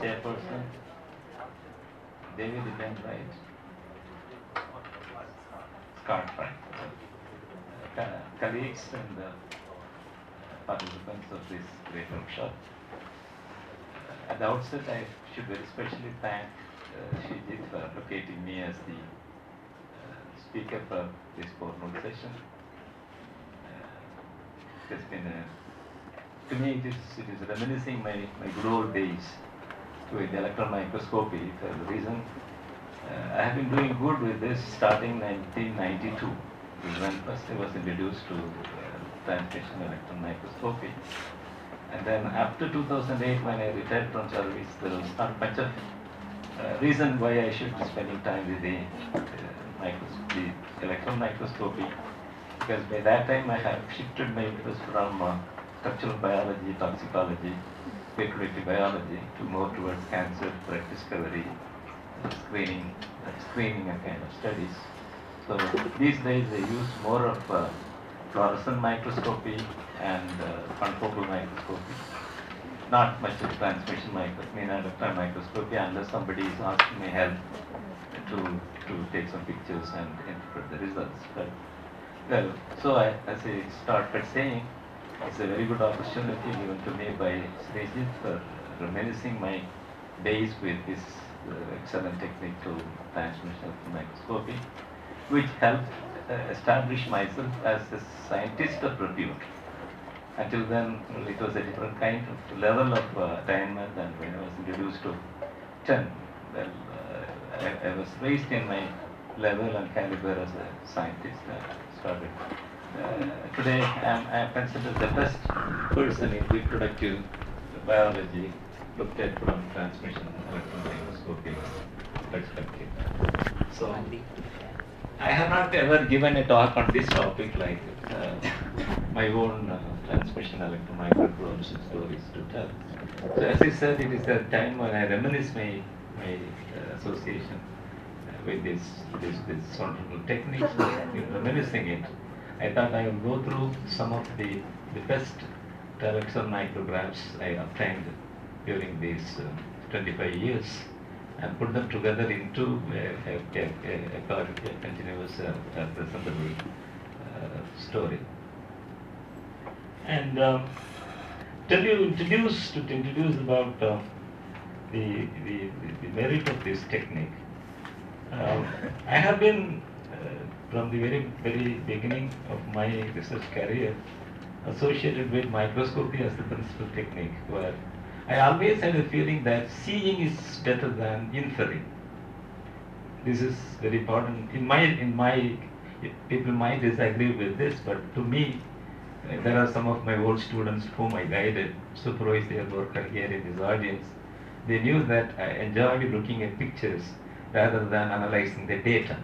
Chairperson, David Depend, right? Scott, right? Colleagues and participants of this great workshop. At the outset, I should very specially thank Shijit for allocating me as the speaker for this formal session. It has been to me it is reminiscing my good old days with electron microscopy for the reason I have been doing good with this starting 1992 when first I was introduced to transmission electron microscopy, and then after 2008 when I retired from service there was not much of reason why I should be spending time with the electron microscopy, because by that time I have shifted my interest from structural biology, toxicology, reproductive biology to more towards cancer, drug discovery, screening and kind of studies. So these days I use more of fluorescent microscopy and confocal microscopy. Not much of transmission microscopy, electron microscopy, unless somebody is asking me help to take some pictures and interpret the results. But well, so as I started saying, it's a very good opportunity given to me by Srijit for reminiscing my days with this excellent technique to transmission microscopy, which helped establish myself as a scientist of repute. Until then, it was a different kind of level of attainment than when I was introduced to 10. Well, I was raised in my level and caliber as a scientist. I started. Today, I am considered the best person in reproductive biology looked at from transmission electron microscopy perspective. So, I have not ever given a talk on this topic like my own transmission electron micrographs stories to tell. So, as I said, it is a time when I reminisce my association with this wonderful techniques, reminiscing it. I thought I would go through some of the best electron micrographs I obtained during these 25 years and put them together into a continuous presentable story. And to introduce about the merit of this technique. I have been from the very beginning of my research career associated with microscopy as the principal technique, where I always had a feeling that seeing is better than inferring. This is very important. In my people might disagree with this, but to me, there are some of my old students whom I guided, supervised their work here in this audience. They knew that I enjoyed looking at pictures rather than analyzing the data.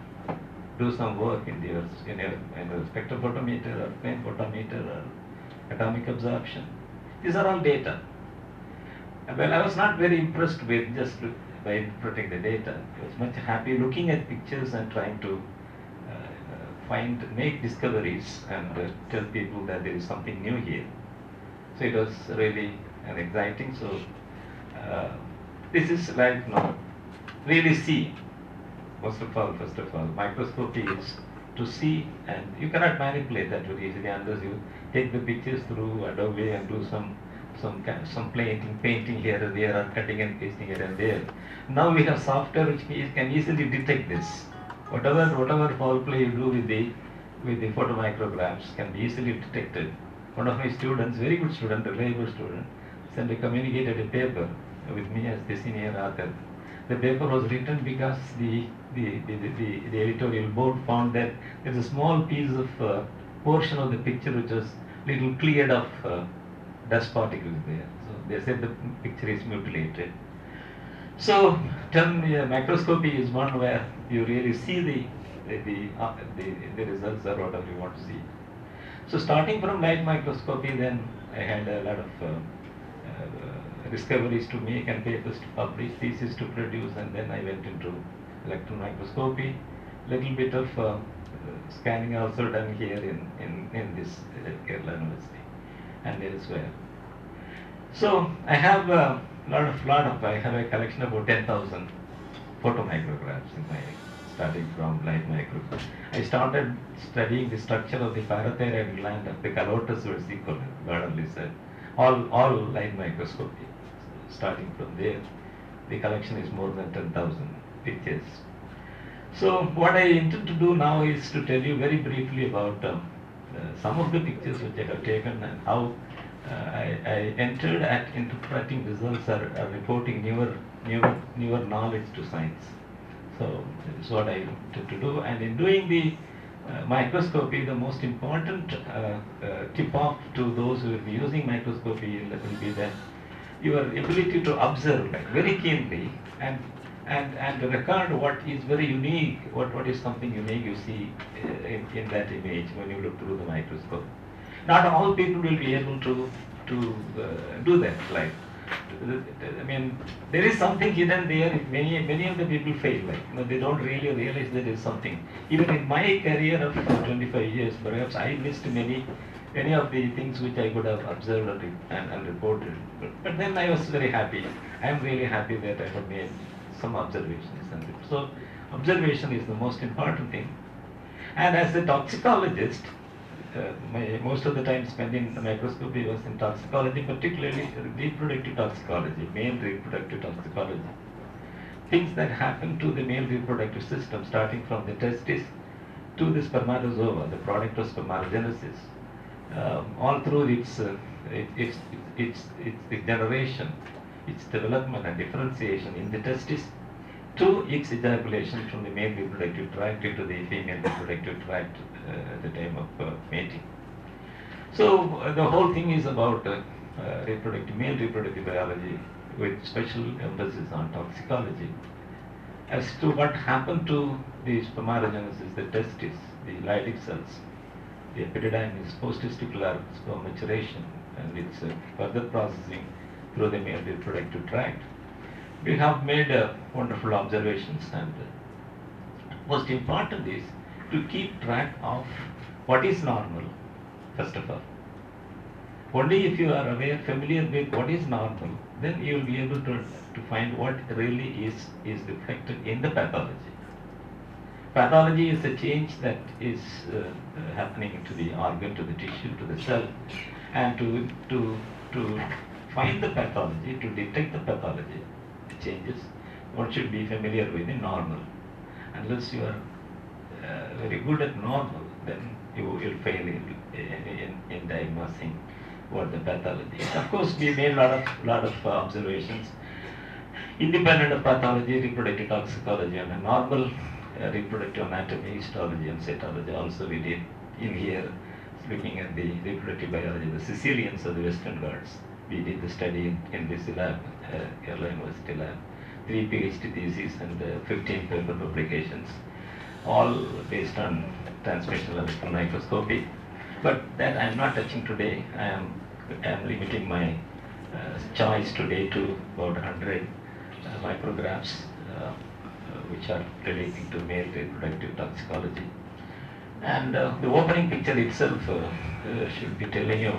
Do some work in the spectrophotometer or flame photometer or atomic absorption. These are all data. Well, I was not very impressed with just by interpreting the data. I was much happy looking at pictures and trying to make discoveries and tell people that there is something new here. So it was really exciting. So this is like really see. First of all, microscopy is to see, and you cannot manipulate that very easily unless you take the pictures through Adobe and do some some painting here and there, or cutting and pasting here and there. Now we have software which can easily detect this. Whatever foul play you do with the photomicrographs can be easily detected. One of my students, very good student, reliable student, communicated a paper with me as the senior author. The paper was written because the editorial board found that there's a small piece of portion of the picture which was little cleared of dust particles there. So they said the picture is mutilated. So microscopy is one where you really see the results or whatever you want to see. So starting from light microscopy, then I had a lot of discoveries to make and papers to publish, thesis to produce, and then I went into electron microscopy. Little bit of scanning also done here in this Kerala University and elsewhere. So I have I have a collection of about 10,000 photomicrographs in my, starting from light microscope. I started studying the structure of the parathyroid gland of the calotus versicolor, Gardner's said. All light microscopy. Starting from there, the collection is more than 10,000 pictures. So what I intend to do now is to tell you very briefly about some of the pictures which I have taken and how I entered at interpreting results or reporting newer knowledge to science. So this is what I wanted to do, and in doing the microscopy, the most important tip-off to those who will be using microscopy will be that your ability to observe very keenly and record what is very unique, what is something unique you see in that image when you look through the microscope. Not all people will be able to do that. I mean, there is something hidden there. Many of the people fail. They don't really realize there is something. Even in my career of 25 years, perhaps I missed many of the things which I could have observed and reported. But then I was very happy. I am really happy that I have made some observations. And so observation is the most important thing. And as a toxicologist, most of the time spent in microscopy was in toxicology, particularly reproductive toxicology, male reproductive toxicology. Things that happen to the male reproductive system, starting from the testis to the spermatozoa, the product of spermatogenesis, all through its generation, its development and differentiation in the testis, to its ejaculation from the male reproductive tract into the female reproductive tract at the time of mating. So the whole thing is about male reproductive biology with special emphasis on toxicology as to what happened to the spermatogenesis, the testis, the Lydic cells, the epididymis, post-testicular sperm maturation, and its further processing through the male reproductive tract. We have made wonderful observations, and most important is to keep track of what is normal, first of all. Only if you are familiar with what is normal, then you will be able to find what really is reflected in the pathology. Pathology is a change that is happening to the organ, to the tissue, to the cell, and to find the pathology, to detect the pathology, the changes, one should be familiar with the normal. Unless you are very good at normal, then you will fail in diagnosing what the pathology is. Of course, we made a lot of observations independent of pathology, reproductive toxicology, and normal reproductive anatomy, histology, and cytology. Also, we did in here, looking at the reproductive biology, the Sicilians of the Western Ghats. We did the study in this lab, Kerala University lab, 3 PhD theses and 15 paper publications, all based on transmissional electron microscopy. But that I am not touching today. I am limiting my choice today to about 100 micrographs, which are relating to male reproductive toxicology. And the opening picture itself should be telling you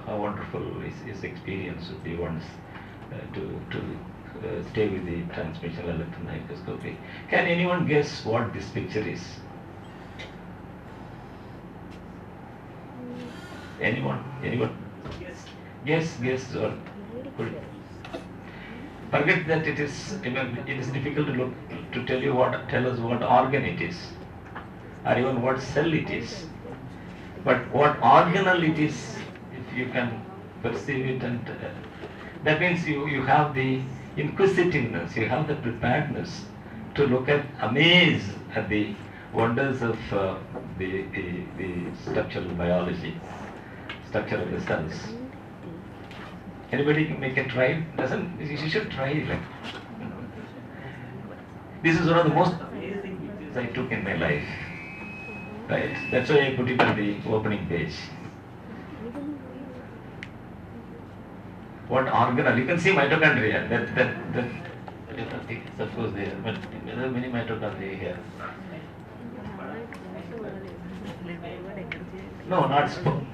how wonderful his experience would be once to stay with the transmissional electron microscopy. Can anyone guess what this picture is? Anyone? Guess or forget that it is, it is difficult to tell us what organ it is, or even what cell it is. But what organelle it is, if you can perceive it, and that means you have the inquisitiveness, you have the preparedness to look at, amaze at the wonders of the structural biology, structure of the cells. Anybody make a try? You should try it. This is one of the most amazing pictures I took in my life. Right? That's why I put it on the opening page. What organelle? You can see mitochondria. That is of course there, but there are many mitochondria here. No, not sperm.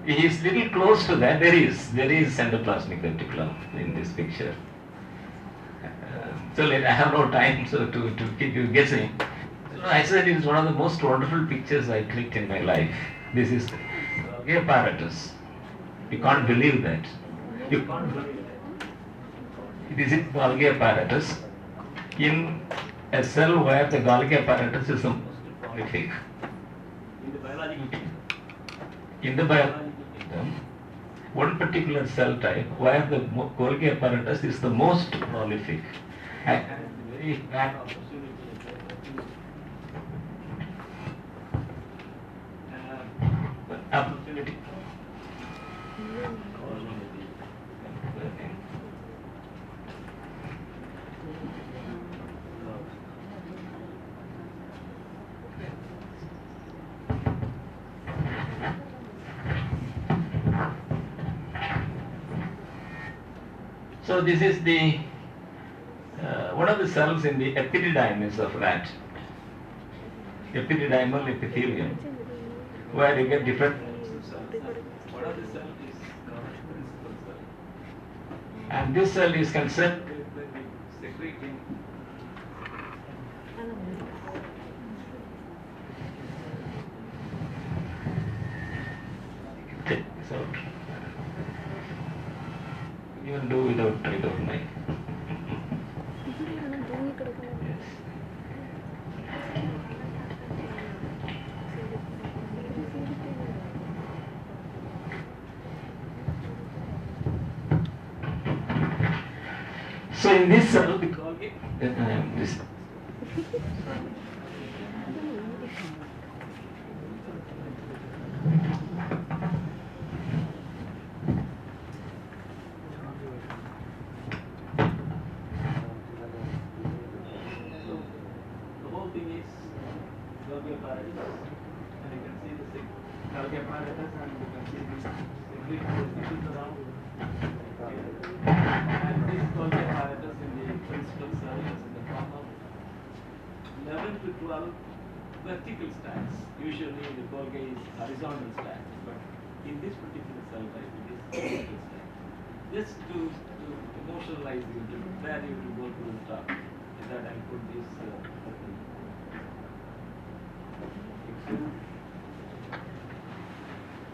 He is little close to that. There is endoplasmic reticulum in this picture. So I have no time to keep you guessing. So I said it is one of the most wonderful pictures I clicked in my life. This is Golgi apparatus. You can't believe that. You can't believe that. This is Golgi apparatus in a cell where the Golgi apparatus is the most prolific. In the biological kingdom, one particular cell type where the Golgi apparatus is the most prolific. And very bad opportunity. So this is the one of the cells in the epididymis of rat, epididymal epithelium, where you get different types of cells. One of the cells is principal cell, and this cell is concerned with secreting take this out. Even do without mic. So in this cell, we call it this. Vertical stacks. Usually the Golgi is horizontal stacks, but in this particular cell type it is vertical stack. Just to emotionalize you, to prepare you to go to the top, is that I put this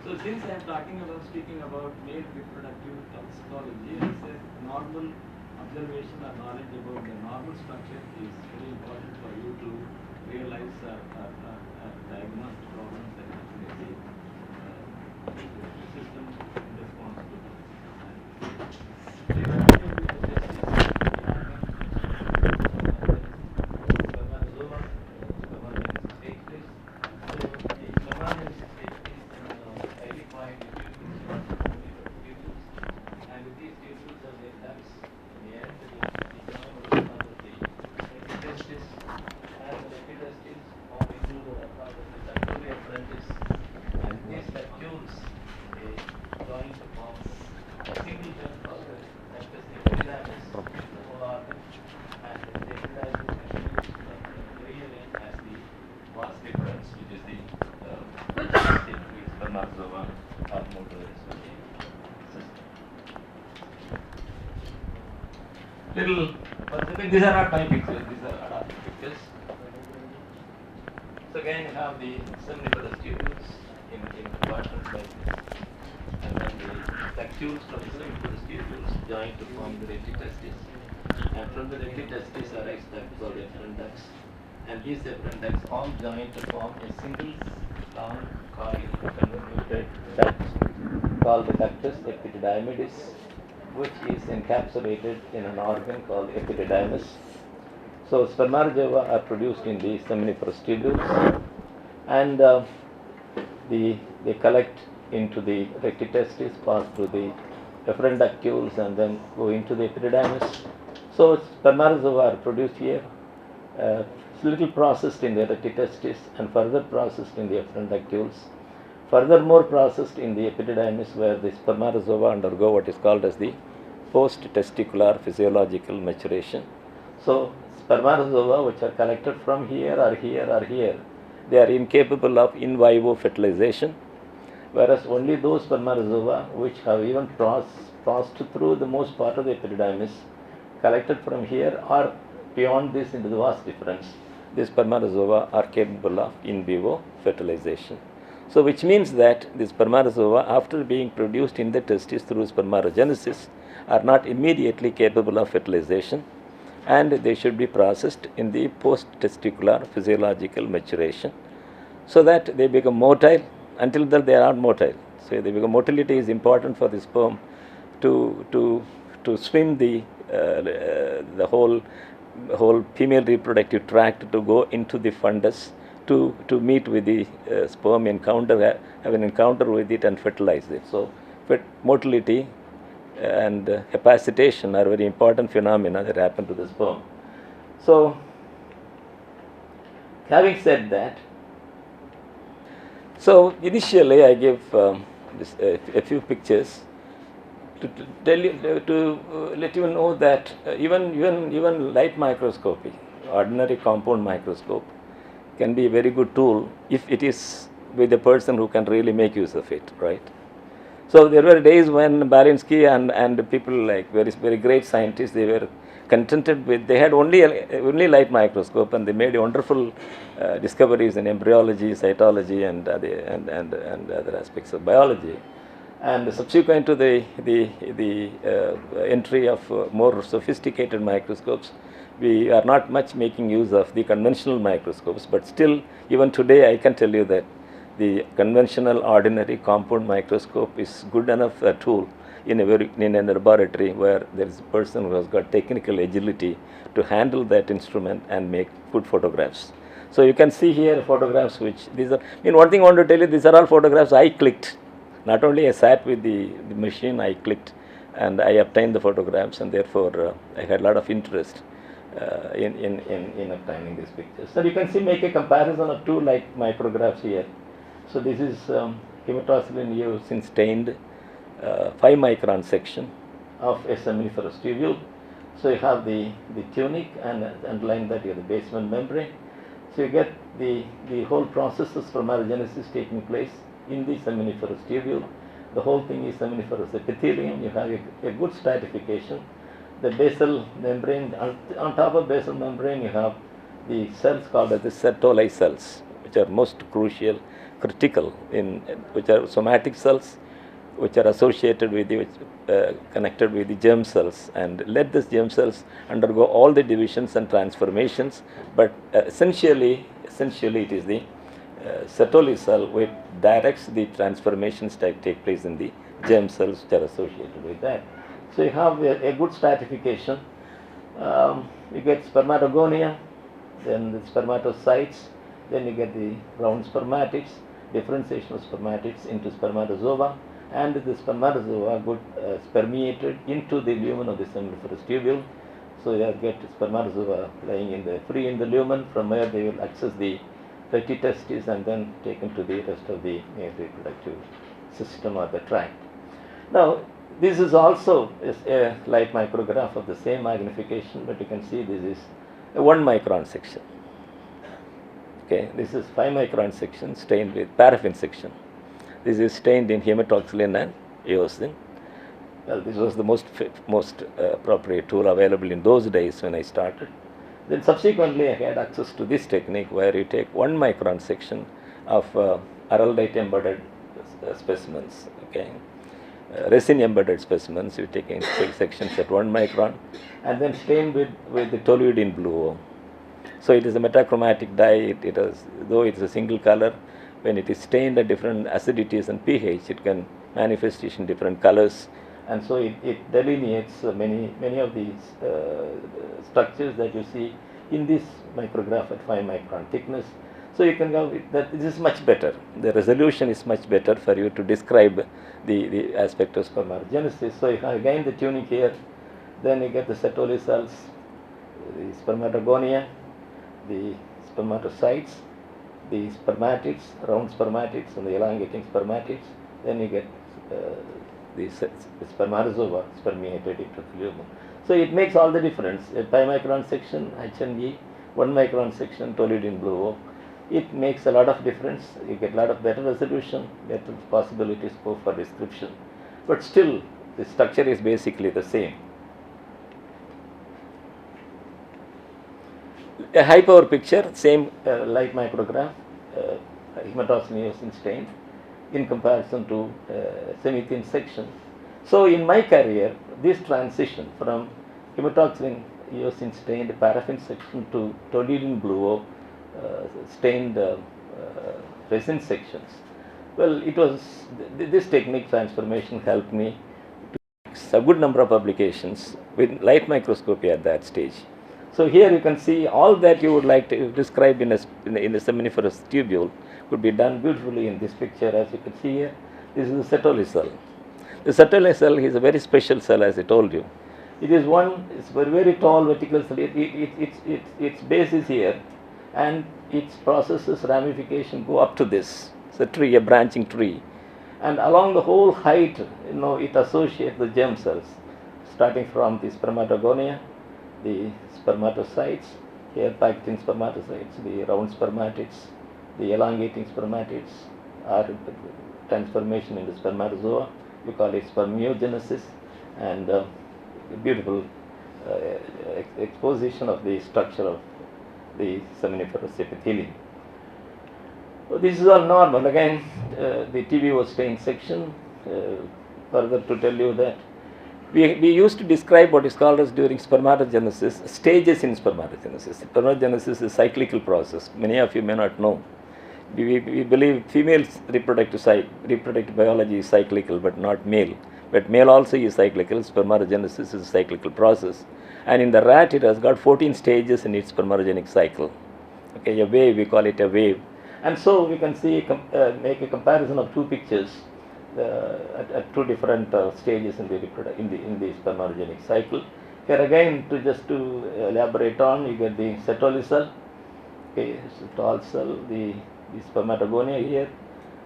So since I am speaking about male reproductive toxicology, I said normal observation or knowledge about the normal structure is very important for you to realize diagnosed problems and actually the system responds to them. These are not my pictures, these are adaptive pictures. So again you have the seminiferous tubules, in compartments like this. And then the vacuoles from the seminiferous tubules join to form the retitestis. And from the retitestis arise ducts called efferent ducts. And these efferent ducts all join to form a single long coil convoluted duct called the ductus epididymitis, which is encapsulated in an organ called epididymis. So spermatozoa are produced in the seminiferous tubules, and they collect into the rectitestis, pass through the efferent ductules, and then go into the epididymis. So spermatozoa are produced here, little processed in the rectitestis, and further processed in the efferent ductules. Furthermore processed in the epididymis, where the spermatozoa undergo what is called as the post-testicular physiological maturation. So spermatozoa which are collected from here or here or here, they are incapable of in vivo fertilization, whereas only those spermatozoa which have even passed through the most part of the epididymis, collected from here or beyond this into the vas deferens, the spermatozoa are capable of in vivo fertilization. So which means that the spermatozoa, after being produced in the testis through spermatogenesis, are not immediately capable of fertilization, and they should be processed in the post-testicular physiological maturation, so that they become motile. Until then they are not motile. So they become, motility is important for the sperm to swim the whole female reproductive tract, to go into the fundus, to meet with the sperm, have an encounter with it and fertilize it. So motility and capacitation are very important phenomena that happen to the sperm. So having said that, so initially I give a few pictures to tell you, to let you know that even light microscopy, ordinary compound microscope, can be a very good tool if it is with a person who can really make use of it, right? So there were days when Balinsky and people like very great scientists, they were contented with, they had only light microscope, and they made wonderful discoveries in embryology, cytology, and other aspects of biology. And subsequent to the entry of more sophisticated microscopes, we are not much making use of the conventional microscopes, but still, even today, I can tell you that the conventional ordinary compound microscope is good enough a tool in a laboratory where there is a person who has got technical agility to handle that instrument and make good photographs. So you can see here photographs which these are, one thing I want to tell you, these are all photographs I clicked. Not only I sat with the machine, I clicked and I obtained the photographs, and therefore I had a lot of interest in obtaining these pictures. So you can see, make a comparison of two light micrographs here. So this is hematoxylin eosin stained 5 micron section of a seminiferous tubule. So you have the tunic, and underlying that you have the basement membrane. So you get the whole process of spermatogenesis taking place in the seminiferous tubule. The whole thing is seminiferous epithelium. You have a good stratification. The basal membrane, on top of basal membrane you have the cells called as the Sertoli cells, which are most critical which are somatic cells, which are associated with connected with the germ cells, and let these germ cells undergo all the divisions and transformations, but essentially it is the Sertoli cell which directs the transformations that take place in the germ cells which are associated with that. So you have a good stratification. You get spermatogonia, then the spermatocytes, then you get the round spermatids, differentiation of spermatids into spermatozoa, and the spermatozoa got spermiated into the lumen of the seminiferous tubule. So you get spermatozoa lying free in the lumen, from where they will access the retitestis and then taken to the rest of the reproductive system or the tract. Now, this is also a light micrograph of the same magnification, but you can see this is a 1 micron section. Okay, this is 5 micron section stained with paraffin section. This is stained in hematoxylin and eosin. Well, this was the most appropriate tool available in those days when I started. Then subsequently I had access to this technique where you take 1 micron section of araldite embedded specimens, okay. Resin embedded specimens, we take in sections at 1 micron and then stained with the toluidine blue. So it is a metachromatic dye, though it is a single color, when it is stained at different acidities and pH, it can manifest in different colors, and so it delineates many of these structures that you see in this micrograph at 5 micron thickness. So you can go that this is much better. The resolution is much better for you to describe the aspect of spermatogenesis. So you have again the tuning here, then you get the Sertoli cells, the Spermatogonia, the spermatocytes, the spermatids, round spermatids and the elongating spermatids. Then you get the spermatozoa, spermiated epithelium. So it makes all the difference. A 5 micron section, HNE, 1 micron section, toluidine blue. It makes a lot of difference. You get a lot of better resolution, better possibilities for description. But still, the structure is basically the same. A high power picture, same light micrograph, hematoxylin stained in comparison to semi-thin section. So in my career, this transition from hematoxylin eosin stained paraffin section to toluidine blue stained resin sections. Well, it was this technique transformation helped me to make a good number of publications with light microscopy at that stage. So here you can see all that you would like to describe in a seminiferous tubule could be done beautifully in this picture. As you can see here, this is the Sertoli cell. The Sertoli cell is a very special cell, as I told you. It is it's very, very tall vertical cell. Its base is here, and its processes ramification go up to this. It's a tree, a branching tree, and along the whole height, it associates the germ cells, starting from the Spermatogonia, the spermatocytes, here packed in spermatocytes, the round spermatids, the elongating spermatids are transformation into spermatozoa. We call it spermiogenesis, and beautiful exposition of the structure of the seminiferous epithelium. So this is all normal. Again, the TV was stained section. Further to tell you that we used to describe what is called as during spermatogenesis, stages in spermatogenesis. Spermatogenesis is a cyclical process. Many of you may not know. We believe females' reproductive biology is cyclical, but not male. But male also is cyclical. Spermatogenesis is a cyclical process. And in the rat, it has got 14 stages in its spermatogenic cycle. Okay, a wave, we call it a wave. And so we can see, make a comparison of two pictures at two different stages in the spermatogenic cycle. Here again, to elaborate on, you get the Sertoli cell. Okay, it's a tall cell, the spermatogonia here,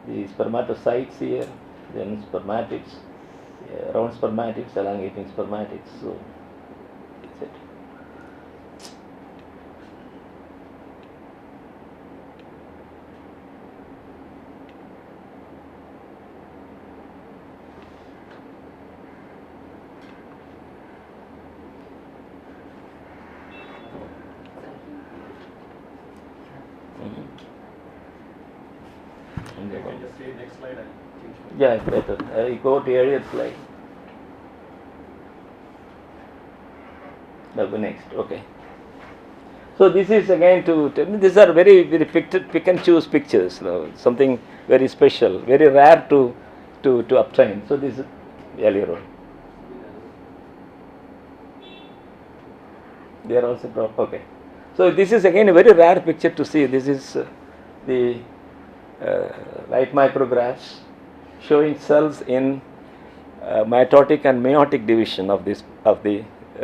the spermatocytes here, then spermatids, round spermatids, elongating spermatids. So that's it. Just say next slide. Yeah, better. You go to earlier slide. No, next. Okay. So this is again these are very, very pick and choose pictures. Something very special, very rare to obtain. So this is earlier on. They are also okay. So this is again a very rare picture to see. This is the light micrographs showing cells in mitotic and meiotic division of the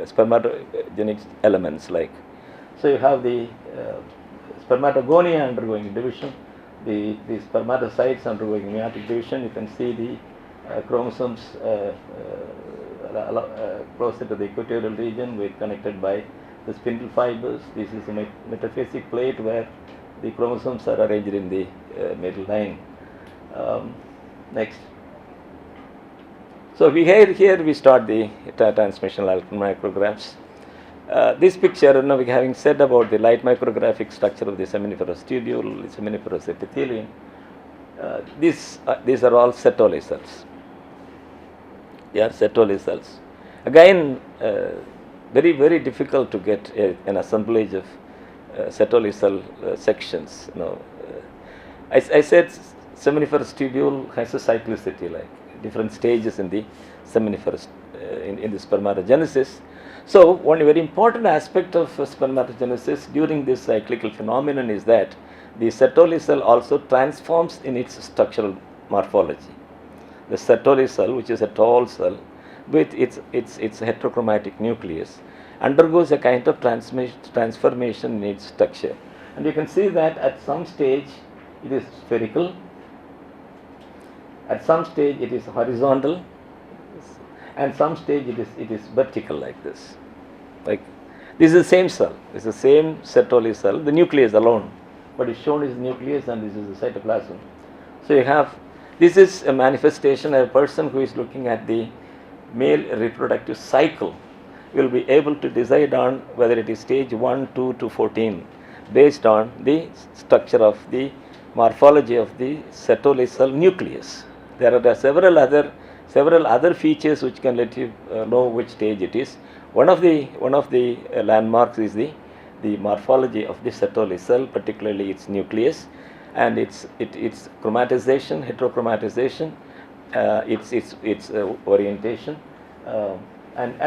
spermatogenic elements. Like, so you have the spermatogonia undergoing division, the spermatocytes undergoing meiotic division. You can see the chromosomes closer to the equatorial region, connected by the spindle fibers. This is a metaphasic plate where the chromosomes are arranged in the middle line. Next. So here we start the transmissional micrographs. This picture, having said about the light micrographic structure of the seminiferous tubule, the seminiferous epithelium, These are all Sertoli cells. Yeah, Sertoli cells. Again, very, very difficult to get an assemblage of Sertoli cell sections. I said seminiferous tubule has a cyclicity, like different stages in the seminiferous in the spermatogenesis. So one very important aspect of spermatogenesis during this cyclical phenomenon is that the Sertoli cell also transforms in its structural morphology. The Sertoli cell, which is a tall cell with its heterochromatic nucleus, undergoes a kind of transformation in its structure. And you can see that at some stage it is spherical, at some stage it is horizontal, and some stage it is vertical like this. Like this is the same cell, this is the same Sertoli cell, the nucleus alone. What is shown is the nucleus and this is the cytoplasm. So you have, this is a manifestation of a person who is looking at the male reproductive cycle will be able to decide on whether it is stage 1, 2 to 14 based on the structure of the morphology of the Sertoli cell nucleus. There are several other features which can let you know which stage it is. One of the landmarks is the morphology of the Sertoli cell, particularly its nucleus, and its chromatization, heterochromatization, its orientation, and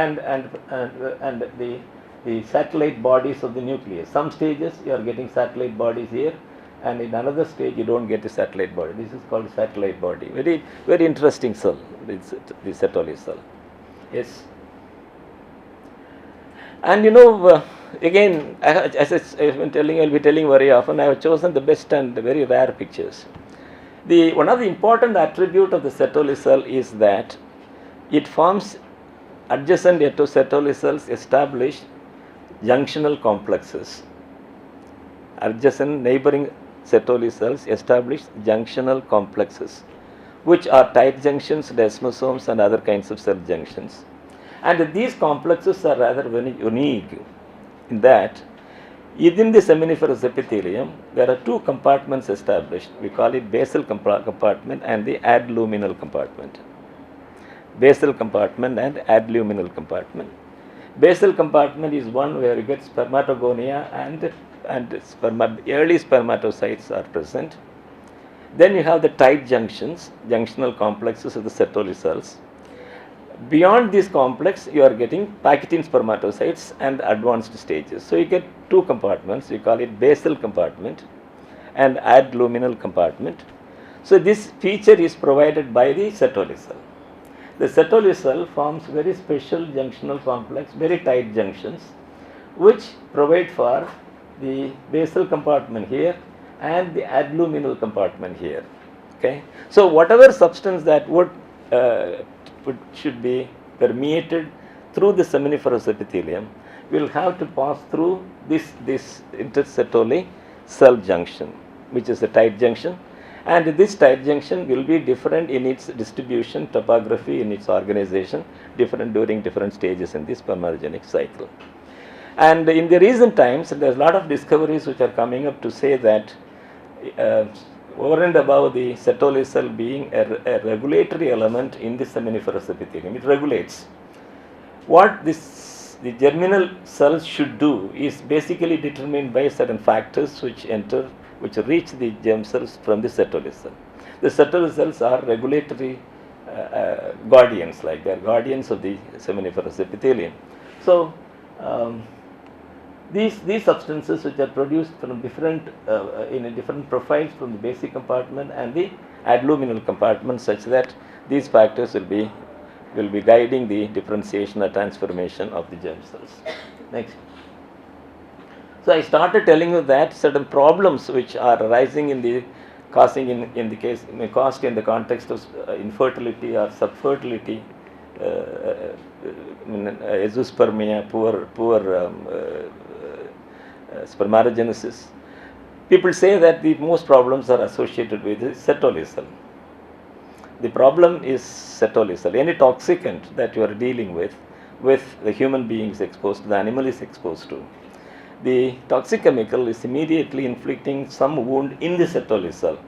the satellite bodies of the nucleus. Some stages you are getting satellite bodies here, and in another stage you don't get a satellite body. This is called satellite body. Very, very interesting cell, the Sertoli cell. Yes. And again, as I've been telling, I'll be telling very often, I have chosen the best and very rare pictures. One of the important attributes of the Sertoli cell is that it forms adjacent to Sertoli cells establish junctional complexes. Adjacent neighboring Sertoli cells establish junctional complexes, which are tight junctions, desmosomes, and other kinds of cell junctions. And these complexes are rather very unique in that within the seminiferous epithelium there are two compartments established. We call it basal compartment and the adluminal compartment. Basal compartment and adluminal compartment. Basal compartment is one where you get Spermatogonia and early spermatocytes are present. Then you have the tight junctions, junctional complexes of the Sertoli cells. Beyond this complex, you are getting pachytene spermatocytes and advanced stages. So you get two compartments. We call it basal compartment and adluminal compartment. So this feature is provided by the Sertoli cell. The Sertoli cell forms very special junctional complex, very tight junctions, which provide for the basal compartment here and the adluminal compartment here. Okay. So whatever substance that should be permeated through the seminiferous epithelium will have to pass through this intersertoli cell junction, which is a tight junction, and this tight junction will be different in its distribution, topography, in its organization, different during different stages in the spermatogenic cycle. And in the recent times, there is a lot of discoveries which are coming up to say that over and above the Sertoli cell being a regulatory element in the seminiferous epithelium, it regulates. What the germinal cells should do is basically determined by certain factors which reach the germ cells from the Sertoli cell. The Sertoli cells are regulatory guardians, like they are guardians of the seminiferous epithelium. So these substances which are produced from different in different profiles from the basic compartment and the adluminal compartment, such that these factors will be guiding the differentiation or transformation of the germ cells. Next. So I started telling you that certain problems which are arising in the causing in the case caused in the context of infertility or subfertility, azoospermia, poor spermatogenesis. People say that the most problems are associated with the Sertoli cell. The problem is Sertoli cell. Any toxicant that you are dealing with the human being is exposed, the animal is exposed to, the toxic chemical is immediately inflicting some wound in the Sertoli cell,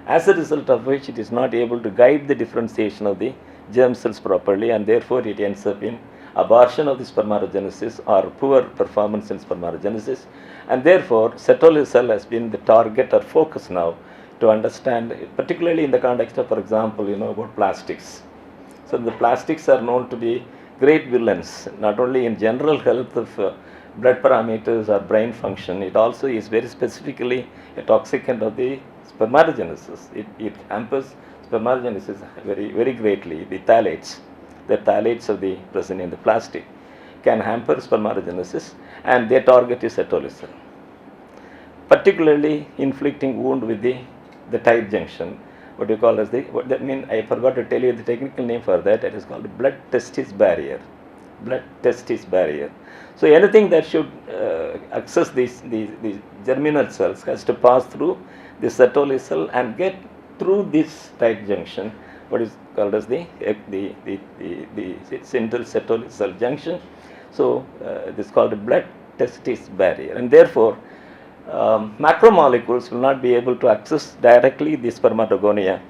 as a result of which it is not able to guide the differentiation of the germ cells properly, and therefore it ends up in abortion of the spermatogenesis or poor performance in spermatogenesis. And therefore Sertoli cell has been the target or focus now to understand, particularly in the context of, for example, about plastics. So the plastics are known to be great villains, not only in general health of blood parameters or brain function. It also is very specifically a toxicant of the spermatogenesis. It hampers spermatogenesis very greatly. The phthalates of the present in the plastic can hamper spermatogenesis, and their target is Sertoli cell, particularly inflicting wound with the tight junction. What you call as what that mean? I forgot to tell you the technical name for that. It is called blood testis barrier. Blood testis barrier. So anything that should access these germinal cells has to pass through the Sertoli cell and get through this tight junction, what is called as the central Sertoli cell junction. So this is called a blood testis barrier, and therefore macromolecules will not be able to access directly the spermatogonia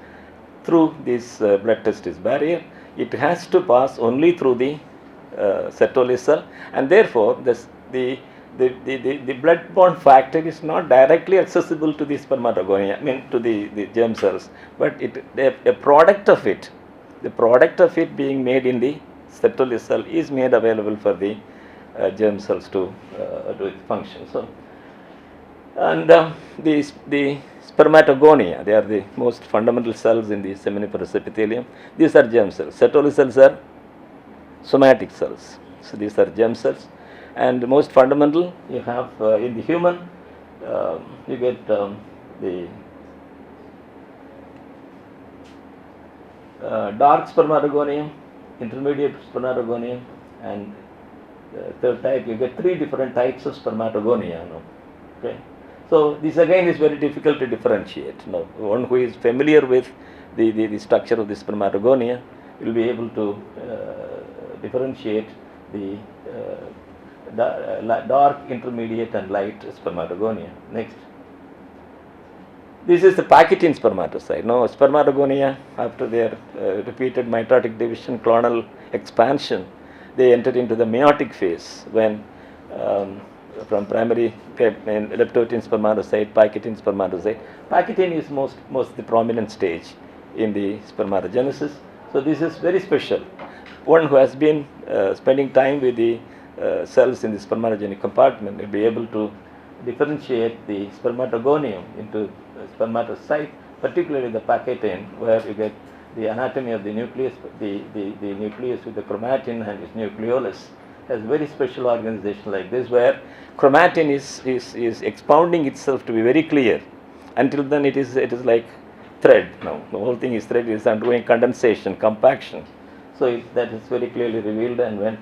through this blood testis barrier. It has to pass only through the Sertoli cell, and therefore the blood-borne factor is not directly accessible to the spermatogonia, to the germ cells, but a product of it, the product of it being made in the Sertoli cell is made available for the germ cells to do its function. So, and the spermatogonia, they are the most fundamental cells in the seminiferous epithelium. These are germ cells. Sertoli cells are somatic cells. So these are germ cells. And the most fundamental, you have in the human, you get the dark spermatogonium, intermediate spermatogonium, and third type. You get 3 different types of spermatogonia. Okay. So this again is very difficult to differentiate. One who is familiar with the structure of the spermatogonia will be able to differentiate the dark, intermediate, and light spermatogonia. Next. This is the Pachytene spermatocyte. Now, spermatogonia, after their repeated mitotic division, clonal expansion, they enter into the meiotic phase when from primary leptoidine spermatocyte, Pachytene spermatocyte. Pachytene is most the prominent stage in the spermatogenesis. So this is very special. One who has been spending time with the cells in the spermatogenic compartment will be able to differentiate the spermatogonium into spermatocyte, particularly the Pachytene, where you get the anatomy of the nucleus, the nucleus with the chromatin and its nucleolus has very special organization like this, where chromatin is expounding itself to be very clear. Until then it is like thread. Now the whole thing is thread, it is undergoing condensation, compaction. So that is very clearly revealed, and when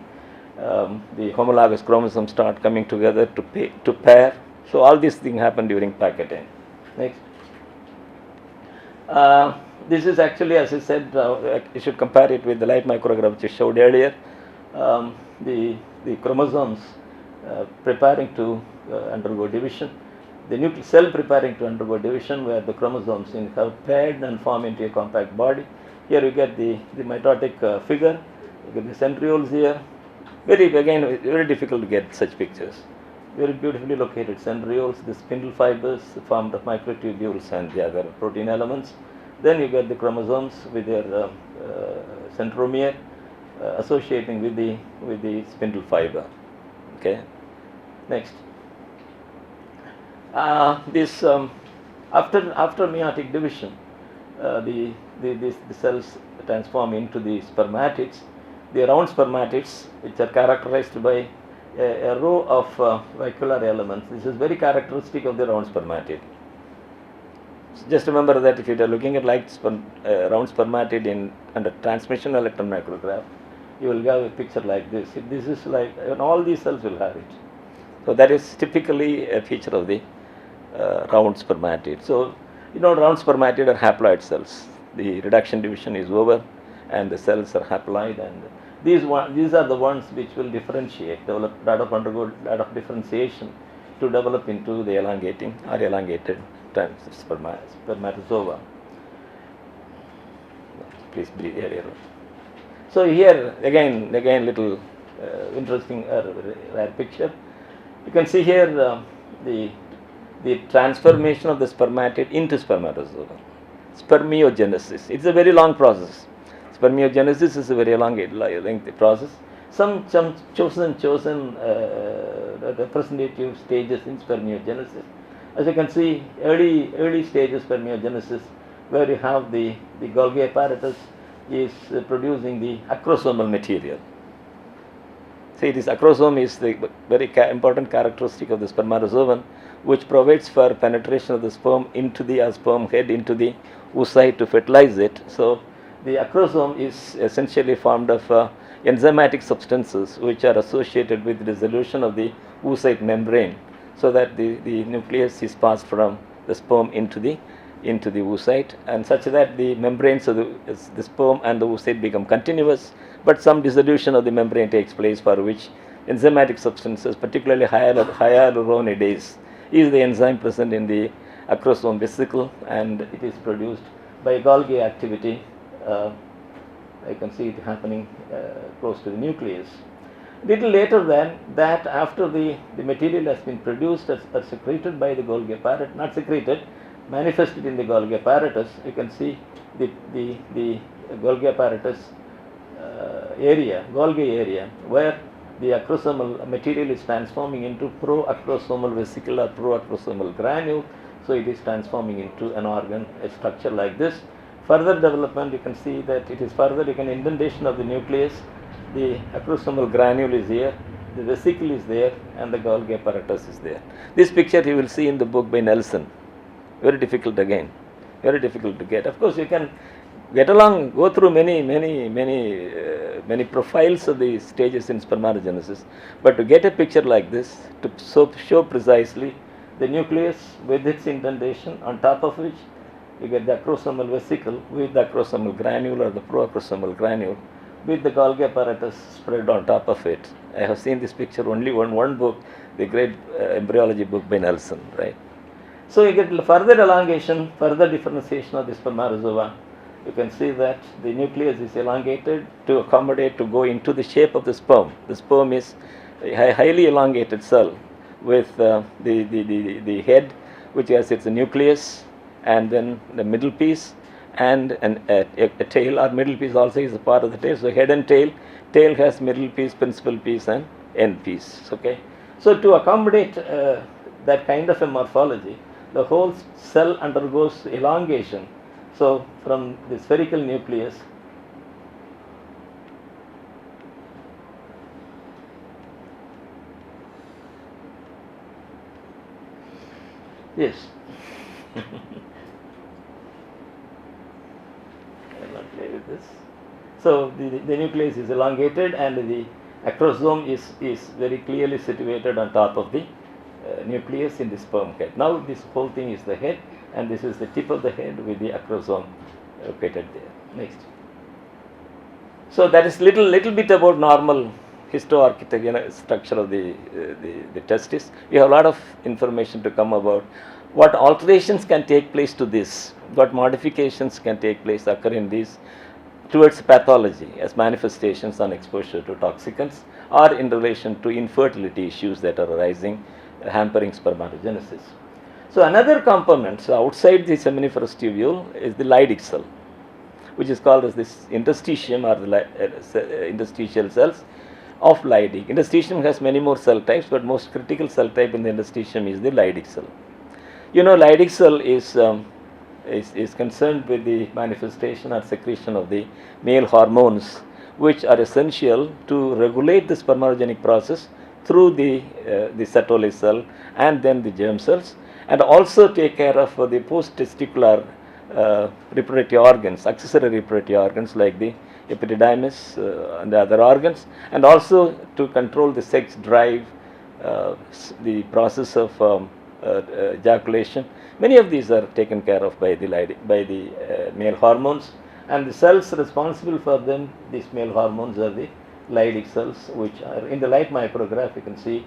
the homologous chromosomes start coming together to pair, so all these things happen during Pachytene. Next. This is actually, as I said, you should compare it with the light micrograph which I showed earlier. The chromosomes preparing to undergo division, the nuclear cell preparing to undergo division, where the chromosomes have paired and form into a compact body. Here you get the mitotic figure, you get the centrioles here. Very difficult to get such pictures. Very beautifully located centrioles, the spindle fibers formed of microtubules and the other protein elements. Then you get the chromosomes with their centromere associating with the spindle fiber. Okay. Next. This after meiotic division, the cells transform into the spermatids. The round spermatids, which are characterized by a row of vacuolar elements. This is very characteristic of the round spermatid. So just remember that if you are looking at round spermatid under transmission electron micrograph, you will have a picture like this. This is like, all these cells will have it. So that is typically a feature of the round spermatid. So round spermatid are haploid cells. The reduction division is over, and the cells are haploid, and these are the ones which will differentiate, undergo a lot of differentiation to develop into the elongated spermatozoa. please breathe earlier. So here again little interesting rare picture. You can see here the transformation of the spermatid into spermatozoa. Spermiogenesis. It's a very long process. Spermiogenesis is a very lengthy process. Some chosen representative stages in spermiogenesis. As you can see, early stages spermiogenesis, where you have the Golgi apparatus is producing the acrosomal material. See, this acrosome is the very important characteristic of the spermatozoon, which provides for penetration of the sperm into the sperm head into the oocyte to fertilize it. So the acrosome is essentially formed of enzymatic substances which are associated with dissolution of the oocyte membrane, so that the nucleus is passed from the sperm into the oocyte, and such that the membranes of the sperm and the oocyte become continuous, but some dissolution of the membrane takes place, for which enzymatic substances, particularly hyaluronidase, is the enzyme present in the acrosome vesicle, and it is produced by Golgi activity. I can see it happening close to the nucleus. Little later than that, after the material has been produced or secreted by the Golgi apparatus, not secreted, manifested in the Golgi apparatus, you can see the Golgi apparatus Golgi area, where the acrosomal material is transforming into proacrosomal vesicle or proacrosomal granule. So it is transforming into an organ, a structure like this. Further development, you can see that it is further indentation of the nucleus. The acrosomal granule is here, the vesicle is there, and the Golgi apparatus is there. This picture you will see in the book by Nelson. Very difficult again, very difficult to get. Of course, you can go through many profiles of the stages in spermatogenesis, but to get a picture like this, to show precisely the nucleus with its indentation, on top of which you get the acrosomal vesicle with the acrosomal granule or the proacrosomal granule, with the Golgi apparatus spread on top of it. I have seen this picture only in one book, the great embryology book by Nelson, right? So you get further elongation, further differentiation of the spermatozoa. You can see that the nucleus is elongated to accommodate to go into the shape of the sperm. The sperm is a highly elongated cell with the head, which has its nucleus, and then the middle piece, and a tail or middle piece also is a part of the tail. So head and tail. Tail has middle piece, principal piece, and end piece. Okay. So to accommodate that kind of a morphology, the whole cell undergoes elongation. So from the spherical nucleus, yes. I will not play with this. So the nucleus is elongated, and the acrosome is very clearly situated on top of the nucleus in the sperm head. Now this whole thing is the head, and this is the tip of the head with the acrosome located there. Next. So that is little bit about normal histoarchitecture structure of the testis. We have a lot of information to come about what alterations can take place to this, what modifications can take place, occur in these towards pathology as manifestations on exposure to toxicants, or in relation to infertility issues that are arising, hampering spermatogenesis. So another component, so outside the seminiferous tubule, is the Lydic cell, which is called as this interstitium, or the interstitial cells of Lydic. Interstitium has many more cell types, but most critical cell type in the interstitium is the Lydic cell. You know, Lydic cell is concerned with the manifestation or secretion of the male hormones, which are essential to regulate the spermatogenic process through the Sertoli cell and then the germ cells, and also take care of the post-testicular reproductive organs, accessory reproductive organs like the epididymis and the other organs, and also to control the sex drive, the process of ejaculation. Many of these are taken care of by the male hormones, and the cells responsible for them, these male hormones, are the Lydic cells, which are in the light micrograph. You can see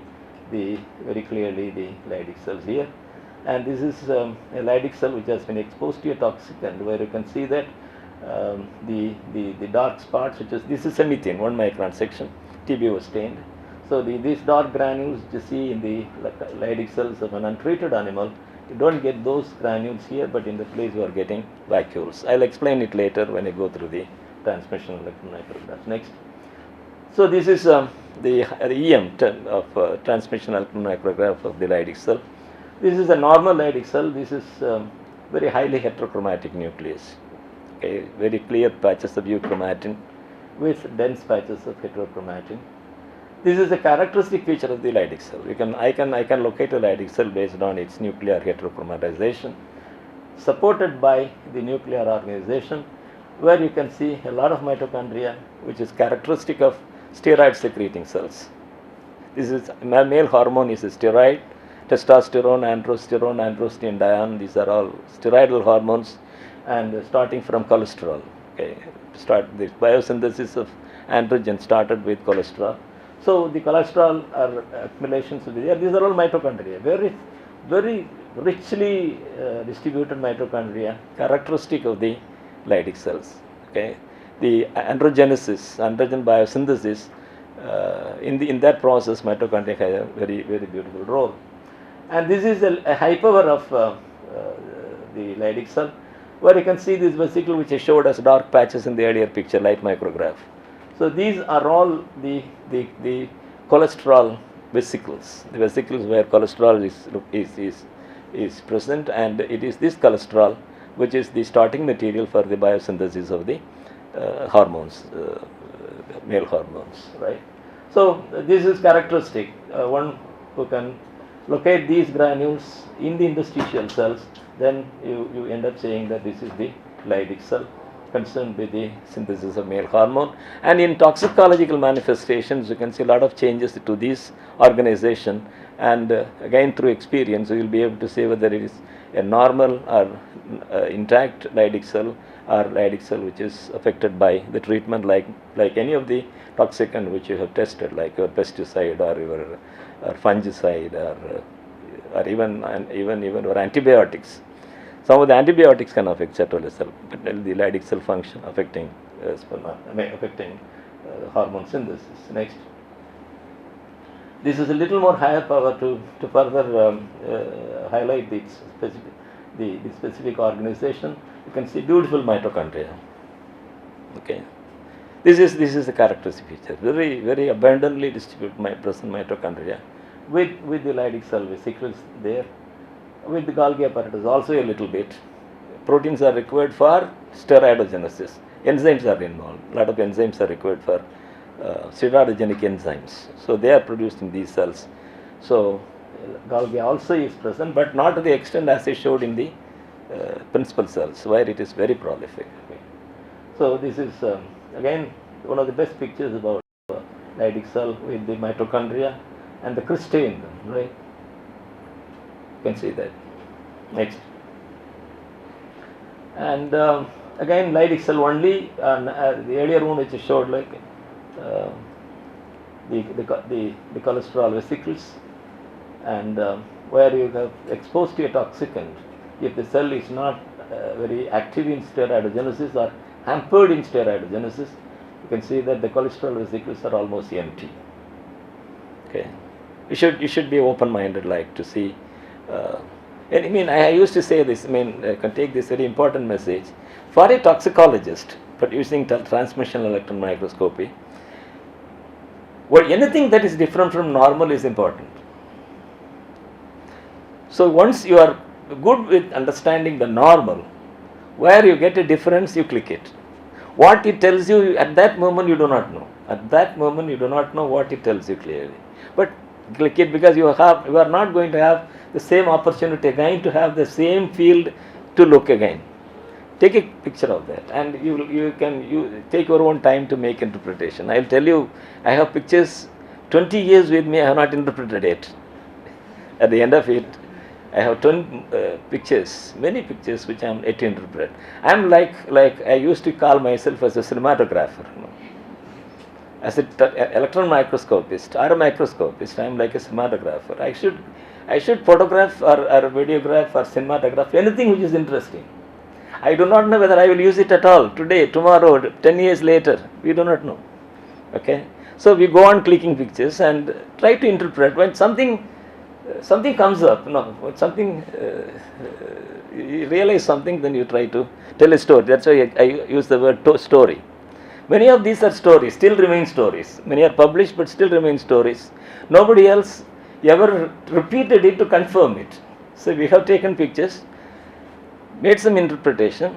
very clearly the Lydic cells here, and this is a Lydic cell which has been exposed to a toxicant, where you can see that the dark spots, which is, this is a methane 1 micron section, TB was stained. So these dark granules you see in the Lydic cells of an untreated animal, you don't get those granules here, but in the place you are getting vacuoles. I'll explain it later when I go through the transmission electron micrographs. Next. So this is the EM of transmission electron micrograph of the Lydic cell. This is a normal Lydic cell. This is very highly heterochromatic nucleus. Okay, very clear patches of euchromatin with dense patches of heterochromatin. This is a characteristic feature of the Lydic cell. I can locate a Lydic cell based on its nuclear heterochromatization, supported by the nuclear organization, where you can see a lot of mitochondria, which is characteristic of steroid secreting cells. This is male hormone is a steroid, testosterone, androstenedione. These are all steroidal hormones, and starting from cholesterol. Okay, the biosynthesis of androgen started with cholesterol. So the cholesterol are accumulations of these are all mitochondria, very richly distributed mitochondria, characteristic of the Lydic cells. Okay, the androgenesis, androgen biosynthesis, in that process, mitochondria have a very beautiful role. And this is a high power of the Lydic cell, where you can see this vesicle which I showed as dark patches in the earlier picture, light micrograph. So these are all the cholesterol vesicles, the vesicles where cholesterol is present, and it is this cholesterol which is the starting material for the biosynthesis of the hormones, male hormones, right? So this is characteristic. One who can locate these granules in the interstitial cells, then you end up saying that this is the Lydic cell concerned with the synthesis of male hormone. And in toxicological manifestations, you can see a lot of changes to this organization, and again through experience you will be able to say whether it is a normal or intact Lydic cell, or Lydic cell which is affected by the treatment, like any of the toxicant which you have tested, like your pesticide or your fungicide, or even your antibiotics. Some of the antibiotics can affect Sertoli cell, but the Lydic cell function affecting hormone synthesis. Next. This is a little more higher power to further highlight the specific organization. You can see beautiful mitochondria. Okay, this is the characteristic feature. Very abundantly distributed present mitochondria with the Lydic cell vesicles there. With the Golgi apparatus also a little bit. Proteins are required for steroidogenesis. Enzymes are involved. A lot of enzymes are required for steroidogenic enzymes. So they are produced in these cells. So Golgi also is present, but not to the extent as I showed in the principal cells, where it is very prolific. Okay. So this is again one of the best pictures about Lydic cell with the mitochondria and the cristae in them, right? You can see that. Next. And again Lydic cell only, the earlier one which I showed, like the cholesterol vesicles, and where you have exposed to a toxicant, if the cell is not very active in steroidogenesis or hampered in steroidogenesis, you can see that the cholesterol vesicles are almost empty. Okay, you should be open-minded, like to see. And I mean, I used to say this. I mean, I can take this very important message for a toxicologist producing transmission electron microscopy. Well, anything that is different from normal is important. So once you are good with understanding the normal, where you get a difference, you click it. What it tells you at that moment you do not know. At that moment you do not know what it tells you clearly. But click it, because you are not going to have the same opportunity again to have the same field to look again. Take a picture of that, and you take your own time to make interpretation. I will tell you, I have pictures 20 years with me, I have not interpreted it. At the end of it, I have 10 pictures, many pictures which I am yet to interpret. I am like I used to call myself as a cinematographer. As an electron microscopist or a microscopist, I am like a cinematographer. I should photograph or videograph or cinematograph anything which is interesting. I do not know whether I will use it at all today, tomorrow, 10 years later. We do not know. Okay. So we go on clicking pictures and try to interpret when something comes up. No, when something you realize something, then you try to tell a story. That's why I use the word story. Many of these are stories, still remain stories. Many are published, but still remain stories. Nobody else ever repeated it to confirm it. So we have taken pictures, made some interpretation,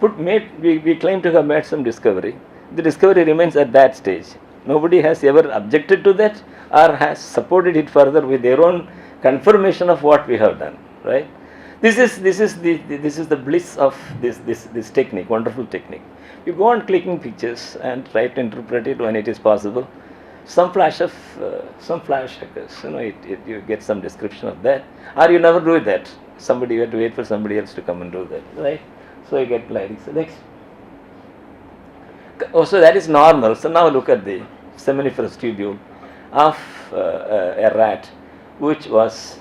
we claim to have made some discovery. The discovery remains at that stage. Nobody has ever objected to that or has supported it further with their own confirmation of what we have done. Right? This is the bliss of this technique, wonderful technique. You go on clicking pictures and try to interpret it when it is possible. Some flash occurs. You get some description of that, or you never do that. You have to wait for somebody else to come and do that, right? So you get Lydic. So next. So that is normal. So now look at the seminiferous tubule of a rat, which was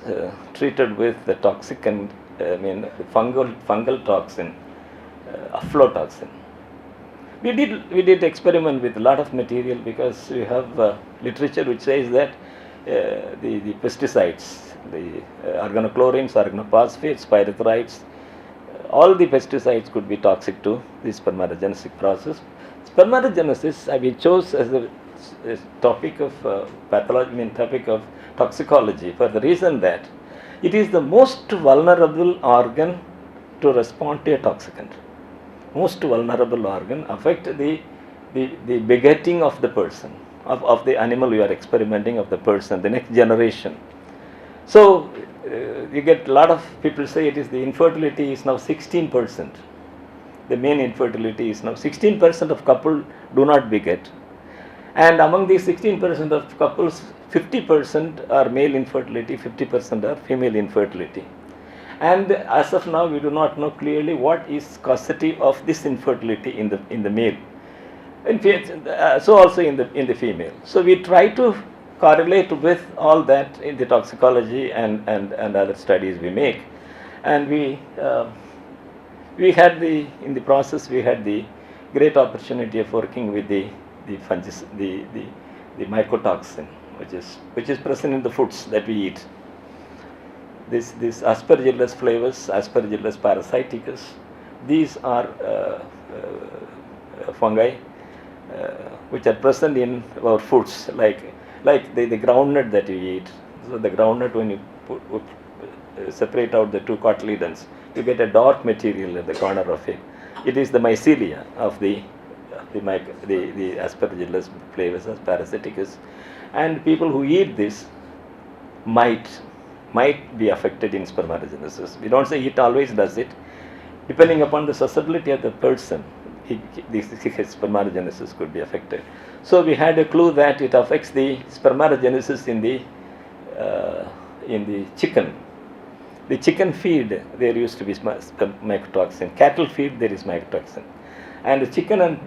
treated with the toxic and the fungal toxin, aflatoxin. We did experiment with a lot of material because we have literature which says that the pesticides, the organochlorines, organophosphates, pyrethroids, all the pesticides could be toxic to the spermatogenesis process. Spermatogenesis we chose as a topic of topic of toxicology for the reason that it is the most vulnerable organ to respond to a toxicant. Most vulnerable organ affect the begetting of the person, of the animal you are experimenting, of the person, the next generation. So you get a lot of people say it is the infertility is now 16%. The main infertility is now 16% of couple do not beget, and among these 16% of couples, 50% are male infertility, 50% are female infertility. And as of now, we do not know clearly what is causative of this infertility in the male. So also in the female. So we try to correlate with all that in the toxicology and other studies we make, and we had in the process we had the great opportunity of working with the fungus, the mycotoxin, which is present in the foods that we eat. This Aspergillus flavus, Aspergillus parasiticus, these are fungi which are present in our foods, like the groundnut that you eat. So the groundnut, when you separate out the two cotyledons, you get a dark material at the corner of it. It is the mycelia of the Aspergillus flavus, parasiticus, and people who eat this might be affected in spermatogenesis. We don't say it always does it. Depending upon the susceptibility of the person, his spermatogenesis could be affected. So we had a clue that it affects the spermatogenesis in the chicken. The chicken feed, there used to be mycotoxin. Cattle feed, there is mycotoxin. And the chicken and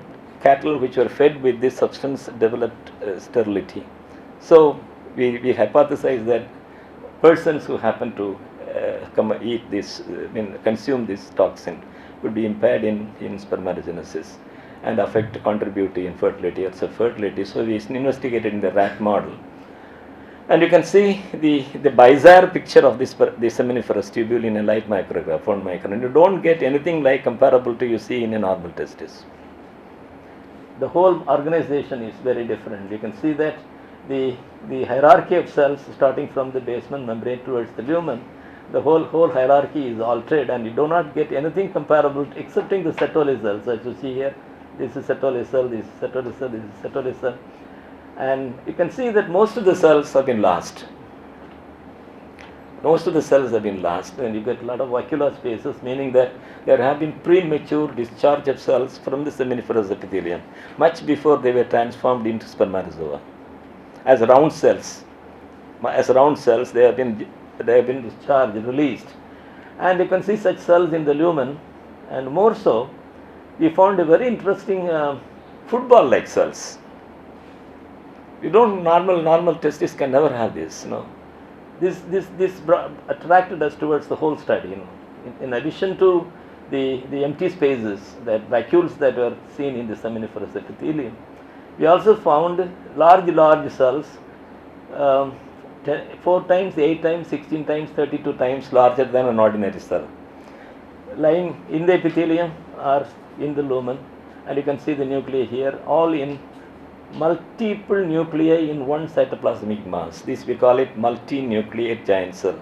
cattle which were fed with this substance developed sterility. So we hypothesized that persons who happen to eat this, consume this toxin would be impaired in spermatogenesis and contribute to infertility or fertility. So we investigated in the rat model. And you can see the bizarre picture of the seminiferous tubule in a light micrograph, 1 micron. You don't get anything like comparable to you see in a normal testis. The whole organization is very different. You can see that the hierarchy of cells starting from the basement membrane towards the lumen, the whole hierarchy is altered, and you do not get anything comparable excepting the Sertoli cells. As you see here, this is Sertoli cell, this is Sertoli cell, this is Sertoli cell. And you can see that most of the cells have been lost. Most of the cells have been lost, and you get a lot of vacuolar spaces, meaning that there have been premature discharge of cells from the seminiferous epithelium, much before they were transformed into spermatozoa. As round cells, they have been discharged, released. And you can see such cells in the lumen, and more so, we found a very interesting football-like cells. You don't, normal testis can never have this, This attracted us towards the whole study, In addition to the empty spaces, that vacuoles that were seen in the seminiferous epithelium. We also found large cells, 4 times, 8 times, 16 times, 32 times larger than an ordinary cell, lying in the epithelium or in the lumen, and you can see the nuclei here, all in multiple nuclei in one cytoplasmic mass. This we call it multinucleate giant cell.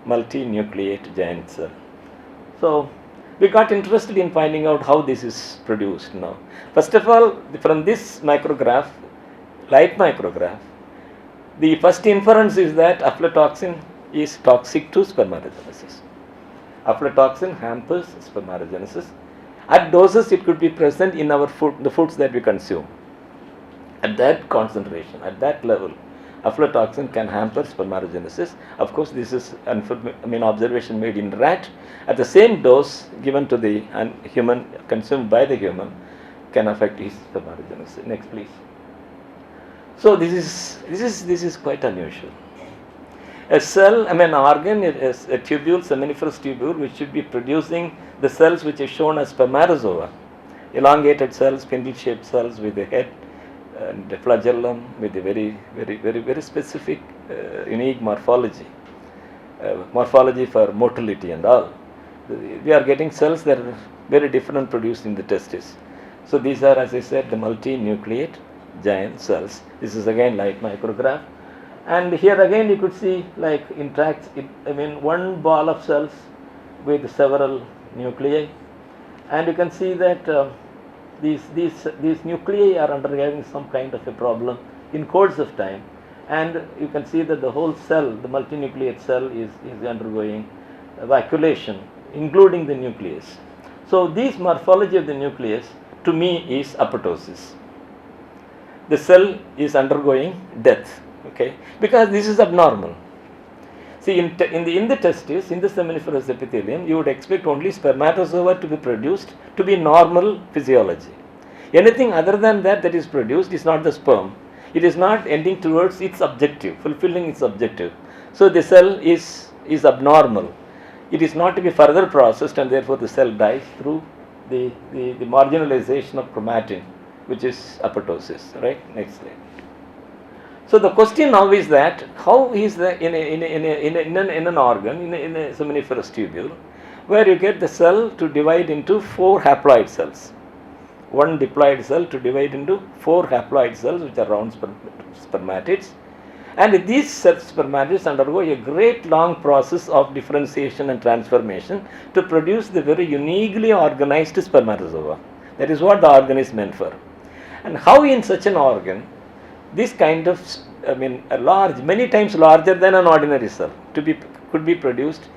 Multinucleate giant cell. So we got interested in finding out how this is produced now. First of all, from this micrograph, light micrograph, the first inference is that aflatoxin is toxic to spermatogenesis. Aflatoxin hampers spermatogenesis. At doses it could be present in our food, the foods that we consume. At that concentration, at that level, aflatoxin can hamper spermatogenesis. Of course, this is observation made in rat. At the same dose given to the human, consumed by the human, can affect his spermatogenesis. Next, please. So this is quite unusual. A cell, an organ is a tubule, seminiferous tubule, which should be producing the cells which is shown as spermatozoa, elongated cells, spindle-shaped cells with a head and the flagellum with a very specific, unique morphology. Morphology for motility and all. We are getting cells that are very different produced in the testis. So these are, as I said, the multinucleate giant cells. This is again light micrograph. And here again you could see like interacts, one ball of cells with several nuclei. And you can see that these nuclei are undergoing some kind of a problem in course of time, and you can see that the whole cell, the multinucleate cell, is undergoing vacuolation, including the nucleus. So this morphology of the nucleus to me is apoptosis. The cell is undergoing death, okay, because this is abnormal. See, in the testis, in the seminiferous epithelium, you would expect only spermatozoa to be produced to be normal physiology. Anything other than that is produced is not the sperm. It is not ending towards its objective, fulfilling its objective. So the cell is abnormal. It is not to be further processed, and therefore the cell dies through the marginalization of chromatin, which is apoptosis. Right? Next slide. So the question now is that how is in an organ, in a seminiferous tubule, where you get the cell to divide into 4 haploid cells, one diploid cell to divide into 4 haploid cells, which are round spermatids, and these spermatids undergo a great long process of differentiation and transformation to produce the very uniquely organized spermatozoa. That is what the organ is meant for. And how in such an organ this kind of, a large, many times larger than an ordinary cell could be produced,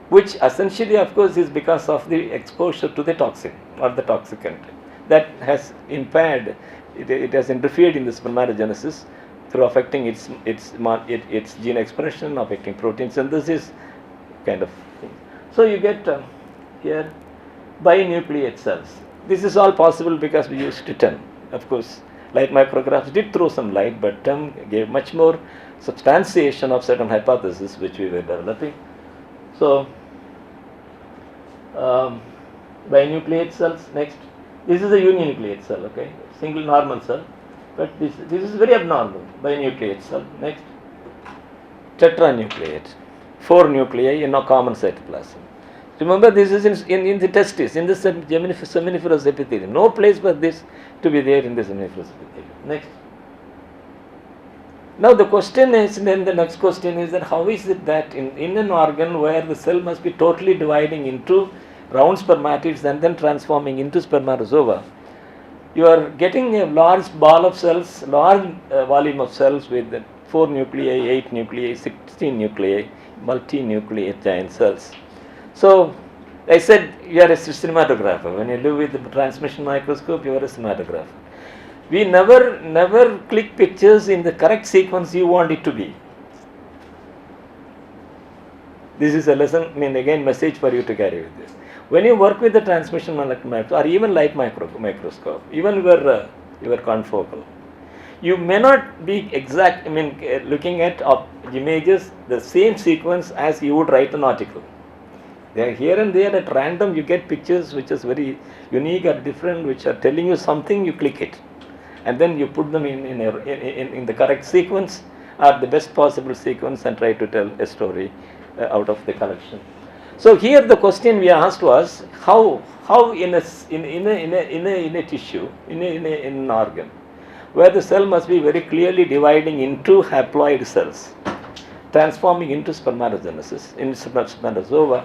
which essentially of course is because of the exposure to the toxin or the toxicant that has impaired, it has interfered in the spermatogenesis through affecting its gene expression, affecting protein synthesis kind of thing. So you get here binucleate cells. This is all possible because we used TEM. Of course, light micrographs did throw some light, but TEM gave much more substantiation of certain hypotheses which we were developing. So, binucleate cells. Next, this is a uninucleate cell, okay, single normal cell, but this is very abnormal. Binucleate cell. Next, tetranucleate, 4 nuclei in a common cytoplasm. Remember, this is in the testis, in the seminiferous epithelium. No place for this to be there in the seminiferous epithelium. Next. Now the question is, then the next question is that how is it that in an organ where the cell must be totally dividing into round spermatids and then transforming into spermatozoa, you are getting a large ball of cells, large volume of cells with 4 nuclei, 8 nuclei, 16 nuclei, multinucleate giant cells. So, I said you are a cinematographer. When you live with the transmission microscope, you are a cinematographer. We never click pictures in the correct sequence you want it to be. This is a lesson, again, message for you to carry with this. When you work with the transmission microscope or even light microscope, even your confocal, you may not be exact, looking at images, the same sequence as you would write an article. They are here and there at random. You get pictures which is very unique or different, which are telling you something. You click it, and then you put them in the correct sequence or the best possible sequence and try to tell a story out of the collection. So here the question we asked was how in a tissue, in an organ, where the cell must be very clearly dividing into haploid cells, transforming into spermatogenesis, in spermatozoa,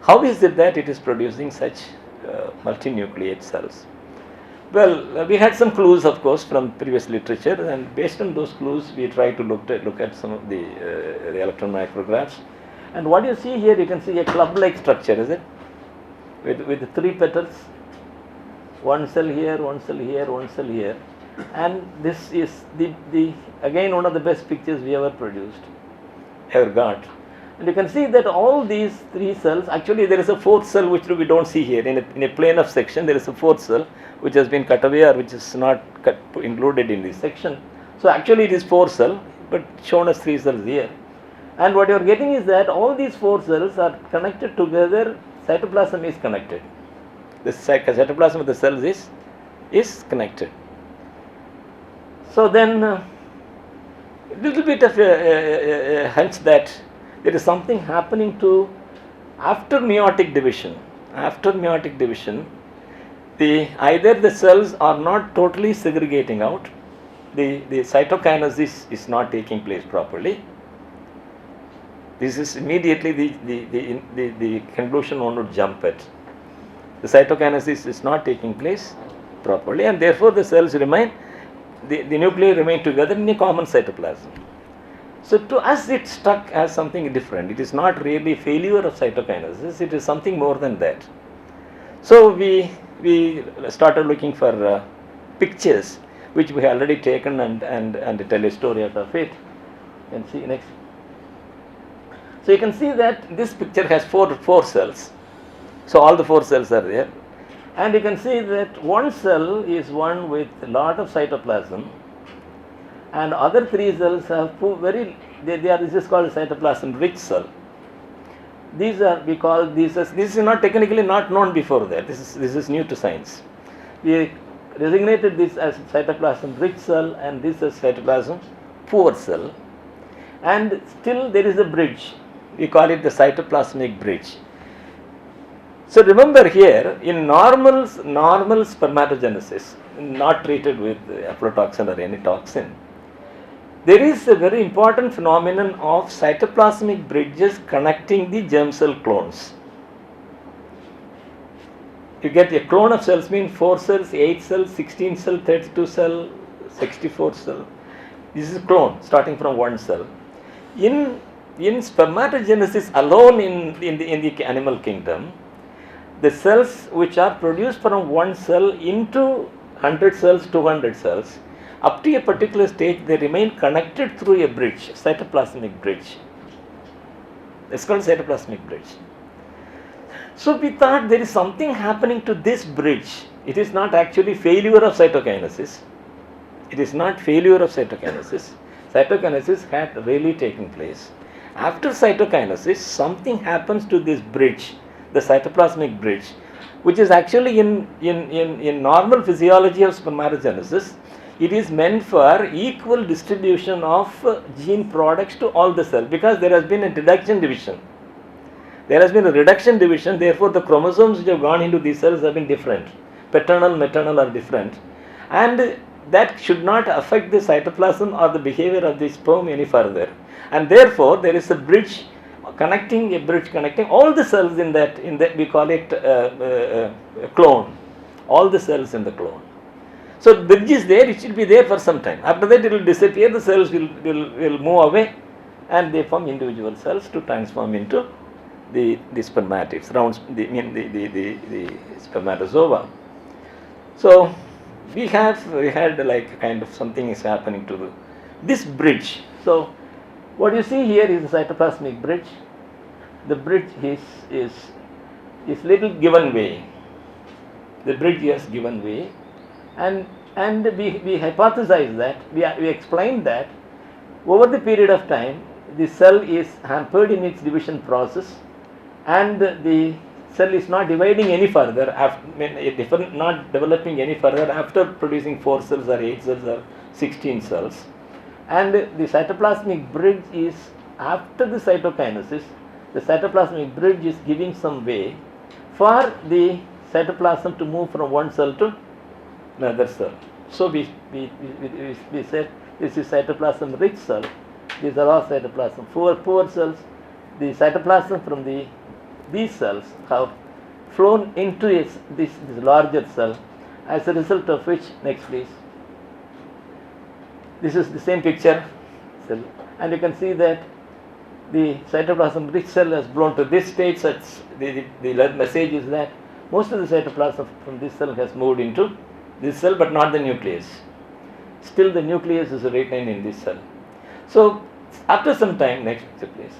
how is it that it is producing such multinucleate cells? Well, we had some clues, of course, from previous literature, and based on those clues, we tried to look at some of the electron micrographs. And what you see here, you can see a club-like structure, is it? With 3 petals, one cell here, one cell here, one cell here, and this is the again one of the best pictures we ever got. And you can see that all these 3 cells, actually there is a 4th cell which we don't see here. In a plane of section, there is a 4th cell which has been cut away or which is not included in this section. So actually it is 4 cell, but shown as 3 cells here. And what you are getting is that all these 4 cells are connected together. Cytoplasm is connected. The cytoplasm of the cells is connected. So then a little bit of a hunch that there is something happening to after meiotic division. After meiotic division, either the cells are not totally segregating out, the cytokinesis is not taking place properly. This is immediately the conclusion one would jump at. The cytokinesis is not taking place properly, and therefore the cells remain, the nuclei remain together in a common cytoplasm. So to us it struck as something different. It is not really failure of cytokinesis, it is something more than that. So we started looking for pictures which we have already taken and tell a story out of it. You can see next. So you can see that this picture has four cells. So all the 4 cells are there, and you can see that one cell is one with a lot of cytoplasm, and other 3 cells have this is called cytoplasm rich cell. These are, we call these as, this is not technically not known before that. This is new to science. We designated this as cytoplasm rich cell and this as cytoplasm poor cell, and still there is a bridge. We call it the cytoplasmic bridge. So remember here, in normal spermatogenesis, not treated with aflatoxin or any toxin, there is a very important phenomenon of cytoplasmic bridges connecting the germ cell clones. You get a clone of cells, means 4 cells, 8 cells, 16 cell, 32 cell, 64 cell. This is a clone starting from 1 cell. In spermatogenesis alone in the animal kingdom, the cells which are produced from 1 cell into 100 cells, 200 cells, up to a particular stage they remain connected through a bridge, cytoplasmic bridge. It's called cytoplasmic bridge. So we thought there is something happening to this bridge. It is not actually failure of cytokinesis. It is not failure of cytokinesis. Cytokinesis had really taken place. After cytokinesis, something happens to this bridge, the cytoplasmic bridge, which is actually in normal physiology of spermatogenesis, it is meant for equal distribution of gene products to all the cells, because there has been a reduction division. There has been a reduction division, therefore the chromosomes which have gone into these cells have been different. Paternal, maternal are different, and that should not affect the cytoplasm or the behavior of the sperm any further. And therefore there is a bridge connecting all the cells in that we call it clone, all the cells in the clone. So the bridge is there, it should be there for some time. After that it will disappear, the cells will move away, and they form individual cells to transform into the spermatids, the spermatozoa. So we had like kind of something is happening to this bridge. So what you see here is the cytoplasmic bridge. The bridge is little given way. The bridge has given way, and we hypothesized that, we explained that over the period of time the cell is hampered in its division process, and the cell is not dividing any further, not developing any further after producing 4 cells or 8 cells or 16 cells. And the cytoplasmic bridge is after the cytokinesis. The cytoplasmic bridge is giving some way for the cytoplasm to move from one cell to another cell. So we said this is cytoplasm rich cell. These are all cytoplasm poor cells. The cytoplasm from these cells have flown into this larger cell, as a result of which, next please, this is the same picture cell, and you can see that the cytoplasm rich cell has blown to this stage. Such the message is that most of the cytoplasm from this cell has moved into this cell, but not the nucleus. Still the nucleus is retained in this cell. So after some time, next picture please,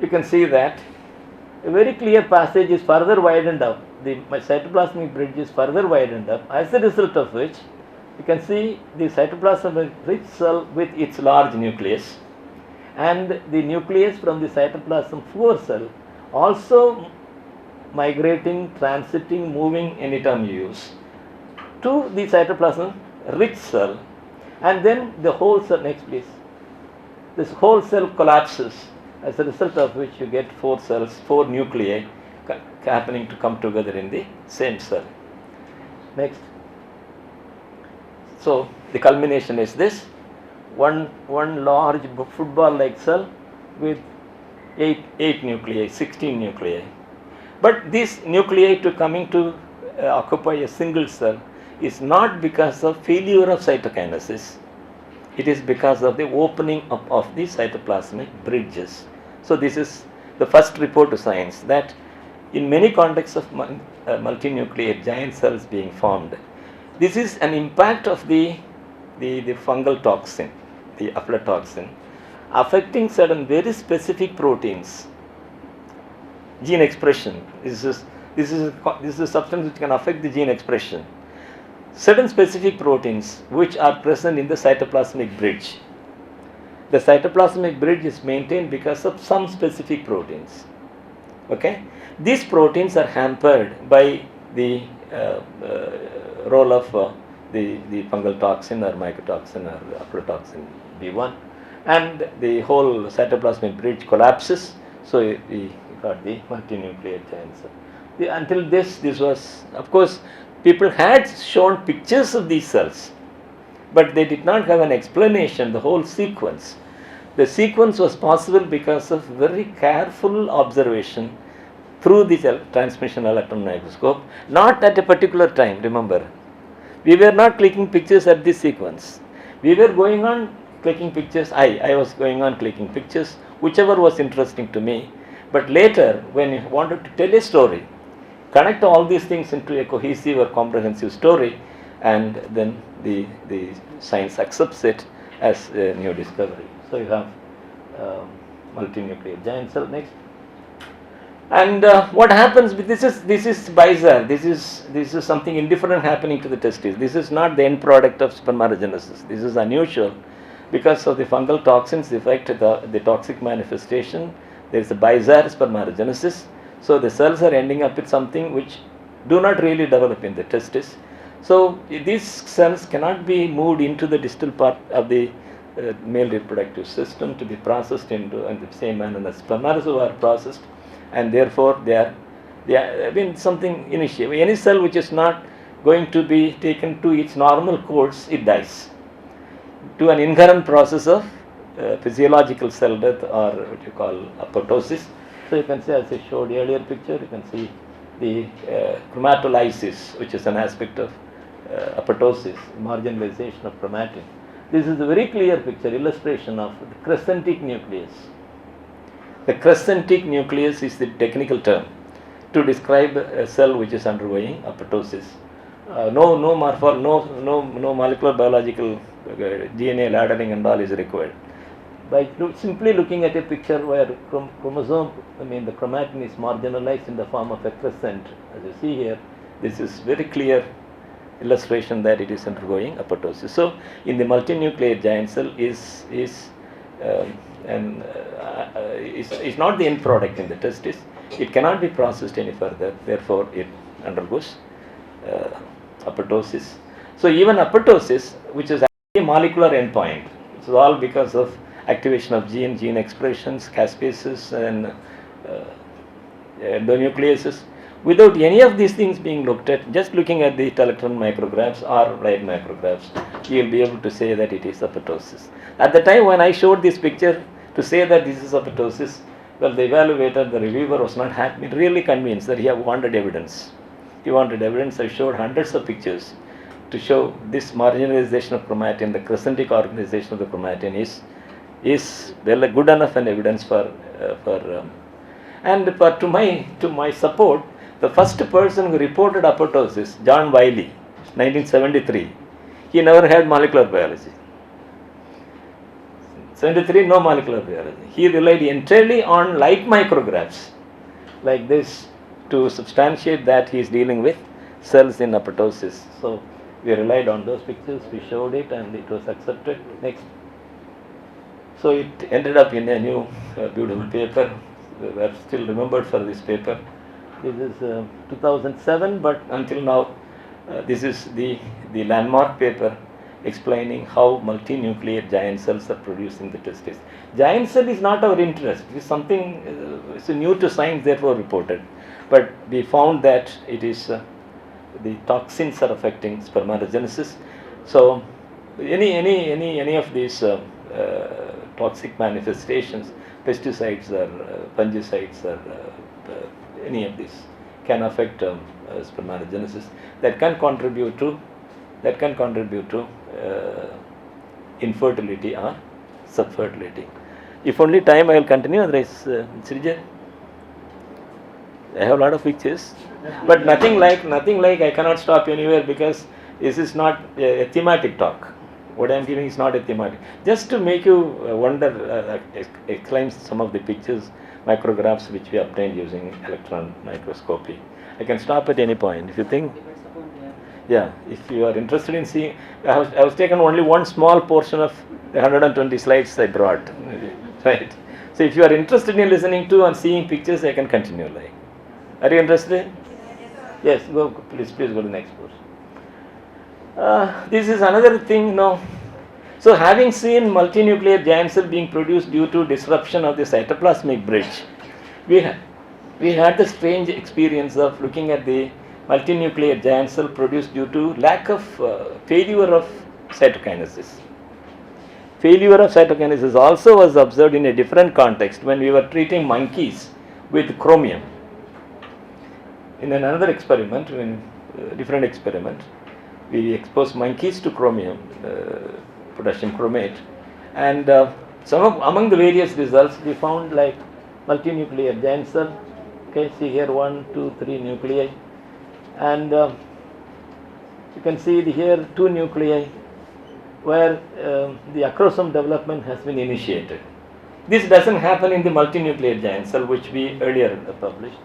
you can see that a very clear passage is further widened up. The cytoplasmic bridge is further widened up, as a result of which you can see the cytoplasmic rich cell with its large nucleus, and the nucleus from the cytoplasm poor cell also migrating, transiting, moving, any term you use, to the cytoplasm rich cell, and then the whole cell, next please, this whole cell collapses, as a result of which you get 4 cells, 4 nuclei happening to come together in the same cell. Next. So the culmination is this: one large football-like cell with 8 nuclei, 16 nuclei. But this nuclei to coming to occupy a single cell is not because of failure of cytokinesis. It is because of the opening up of the cytoplasmic bridges. So this is the first report to science, that in many contexts of multinucleate giant cells being formed, this is an impact of the fungal toxin, the aflatoxin, affecting certain very specific proteins. Gene expression. This is a substance which can affect the gene expression. Certain specific proteins which are present in the cytoplasmic bridge. The cytoplasmic bridge is maintained because of some specific proteins. Okay, these proteins are hampered by the role of the fungal toxin or mycotoxin or aflatoxin B1, and the whole cytoplasmic bridge collapses. So we got the multinucleate giant cell. Until this was, of course, people had shown pictures of these cells, but they did not have an explanation, the whole sequence. The sequence was possible because of very careful observation through the transmission electron microscope, not at a particular time, remember. We were not clicking pictures at this sequence. We were going on clicking pictures, I was going on clicking pictures, whichever was interesting to me. But later, when you wanted to tell a story, connect all these things into a cohesive or comprehensive story, and then the science accepts it as a new discovery. So you have multinucleate giant cell. Next. And what happens with this is bizarre. This is something indifferent happening to the testes. This is not the end product of spermatogenesis. This is unusual because of the fungal toxins affect the toxic manifestation. There is a bizarre spermatogenesis. So the cells are ending up with something which do not really develop in the testis. So these cells cannot be moved into the distal part of the male reproductive system to be processed in the same manner as spermatozoa are processed, and therefore they are something initial. Any cell which is not going to be taken to its normal course, it dies to an inherent process of physiological cell death, or what you call apoptosis. So you can see, as I showed earlier picture, you can see the chromatolysis, which is an aspect of apoptosis, marginalization of chromatin. This is a very clear picture, illustration of the crescentic nucleus. The crescentic nucleus is the technical term to describe a cell which is undergoing apoptosis. No molecular biological DNA laddering and all is required. By simply looking at a picture where the chromatin is marginalized in the form of a crescent, as you see here, this is very clear illustration that it is undergoing apoptosis. So in the multinucleate giant cell is and is not the end product in the testis. It cannot be processed any further, therefore it undergoes apoptosis. So even apoptosis, which is actually a molecular endpoint, it's all because of activation of gene expressions, caspases and endonucleases. Without any of these things being looked at, just looking at the electron micrographs or light micrographs, you will be able to say that it is apoptosis. At the time when I showed this picture to say that this is apoptosis, well, the evaluator, the reviewer was not happy, really convinced that he wanted evidence. He wanted evidence. I showed hundreds of pictures to show this marginalization of chromatin, the crescentic organization of the chromatin is well good enough an evidence to my support. The first person who reported apoptosis, John Wiley, 1973, he never had molecular biology. 73, no molecular biology. He relied entirely on light micrographs like this to substantiate that he is dealing with cells in apoptosis. So we relied on those pictures, we showed it and it was accepted. Next. So it ended up in a new beautiful paper. We are still remembered for this paper. This is 2007, but until now this is the landmark paper explaining how multinucleate giant cells are produced in the testis. Giant cell is not our interest. It is something it's new to science, therefore reported. But we found that it is the toxins are affecting spermatogenesis. So any of these toxic manifestations, pesticides or fungicides or any of these can affect spermatogenesis. That can contribute to infertility or subfertility. If only time, I will continue. Otherwise, Srijay, I have a lot of pictures, but nothing like I cannot stop anywhere because this is not a thematic talk. What I am giving is not a thematic. Just to make you wonder, exclaim some of the pictures, micrographs which we obtained using electron microscopy. I can stop at any point if you think. Yeah, if you are interested in seeing, I was taken only one small portion of the 120 slides I brought, right? So if you are interested in listening to and seeing pictures, I can continue. Like, are you interested? Yes, go. Please go to the next portion. This is another thing now. So having seen multinuclear giant cell being produced due to disruption of the cytoplasmic bridge, we had the strange experience of looking at the multinuclear giant cell produced due to lack of failure of cytokinesis. Failure of cytokinesis also was observed in a different context when we were treating monkeys with chromium. In another experiment, different experiment, we exposed monkeys to chromium, potassium chromate, and among the various results we found like multinuclear giant cell. Okay, see here 1, 2, 3 nuclei. And you can see here 2 nuclei where the acrosome development has been initiated. This doesn't happen in the multinuclear giant cell which we earlier published.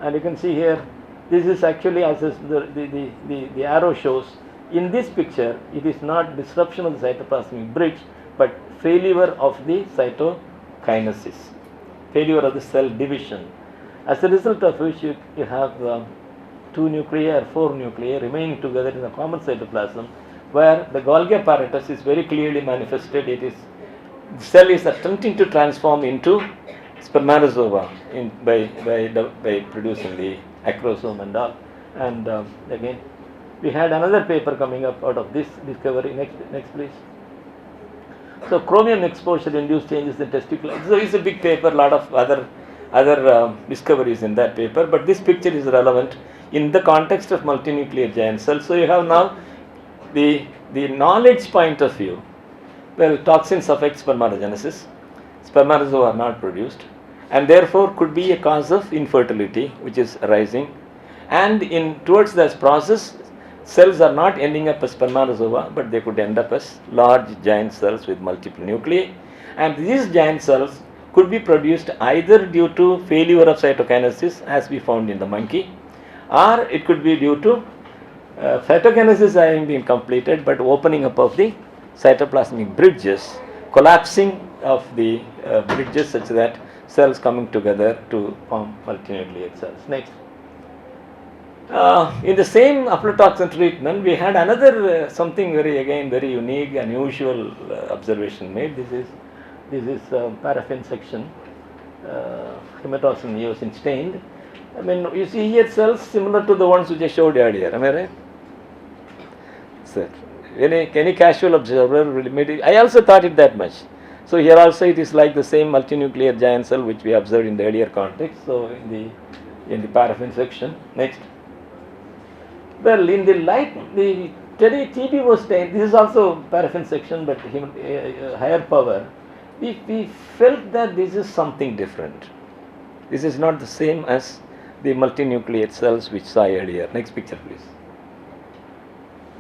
And you can see here, this is actually, as the arrow shows, in this picture it is not disruption of the cytoplasmic bridge but failure of the cytokinesis, failure of the cell division. As a result of which you have 2 nuclei or 4 nuclei remaining together in the common cytoplasm, where the Golgi apparatus is very clearly manifested. The cell is attempting to transform into spermatozoa by producing the acrosome and all. And again, we had another paper coming up out of this discovery. Next please. So chromium exposure induced changes in testicular. So it's a big paper, lot of other discoveries in that paper, but this picture is relevant in the context of multinuclear giant cells. So you have now the knowledge point of view. Well, toxins affect spermatogenesis. Spermatozoa are not produced, and therefore could be a cause of infertility which is arising. And towards this process, cells are not ending up as spermatozoa, but they could end up as large giant cells with multiple nuclei. And these giant cells could be produced either due to failure of cytokinesis, as we found in the monkey, or it could be due to cytokinesis having been completed but opening up of the cytoplasmic bridges collapsing of the bridges such that cells coming together to form multinucleate cells. Next. In the same aflatoxin treatment, we had another something very unique, unusual observation made. This is paraffin section, hematoxin eosin stained. I mean, you see here cells similar to the ones which I showed earlier. Am I right? So, any casual observer will maybe. I also thought it that much. So here also it is like the same multinuclear giant cell which we observed in the earlier context. So in the paraffin section. Next. Well, in the light, the TB was stained. This is also paraffin section, but higher power. We felt that this is something different. This is not the same as the multinucleate cells which saw earlier. Next picture, please.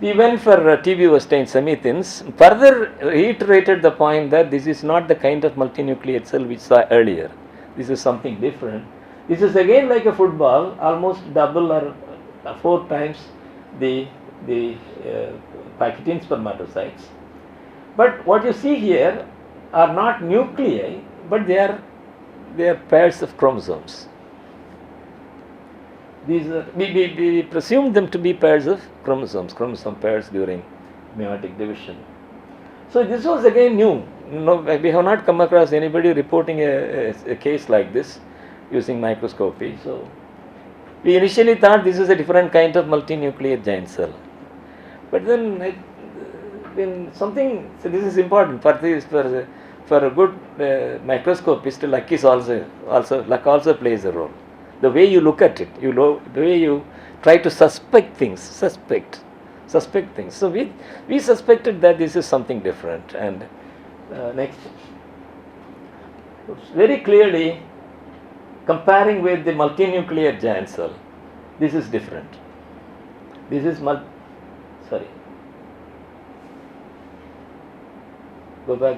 We went for TB was stained semi-thins. Further reiterated the point that this is not the kind of multinucleate cell which saw earlier. This is something different. This is again like a football, almost double or 4 times the Pachytene spermatocytes. But what you see here are not nuclei, but they are pairs of chromosomes. These are, we presume them to be pairs of chromosomes, chromosome pairs during meiotic division. So this was again new. We have not come across anybody reporting a case like this using microscopy. So we initially thought this is a different kind of multinucleate giant cell, but then when something, so this is important for this for a good microscopist. Luck also plays a role. The way you look at it, the way you try to suspect things. So we suspected that this is something different. And next, very clearly comparing with the multinuclear giant cell, this is different. This is sorry. Go back.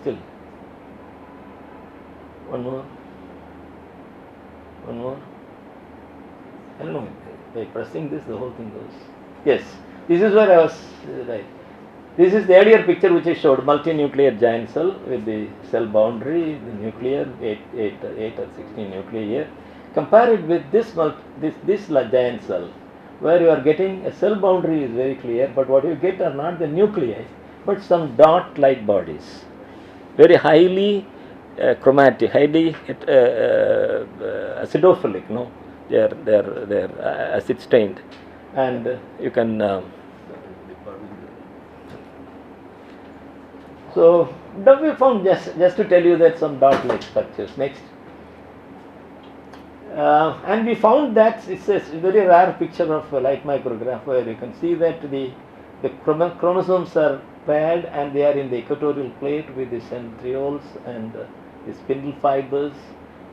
Still. One more. I don't know. By pressing this, the whole thing goes. Yes. This is where I was right. This is the earlier picture which I showed, multinuclear giant cell with the cell boundary, the nuclear, 8 or 16 nuclei here. Compare it with this giant cell, where you are getting a cell boundary is very clear, but what you get are not the nuclei, but some dot-like bodies, very highly chromatic, highly acidophilic. No, they are acid stained, and you can. So now we found just to tell you that some dot-like structures. Next, and we found that it's a very rare picture of a light micrograph where you can see that the chromosomes are paired and they are in the equatorial plate with the centrioles and the spindle fibers.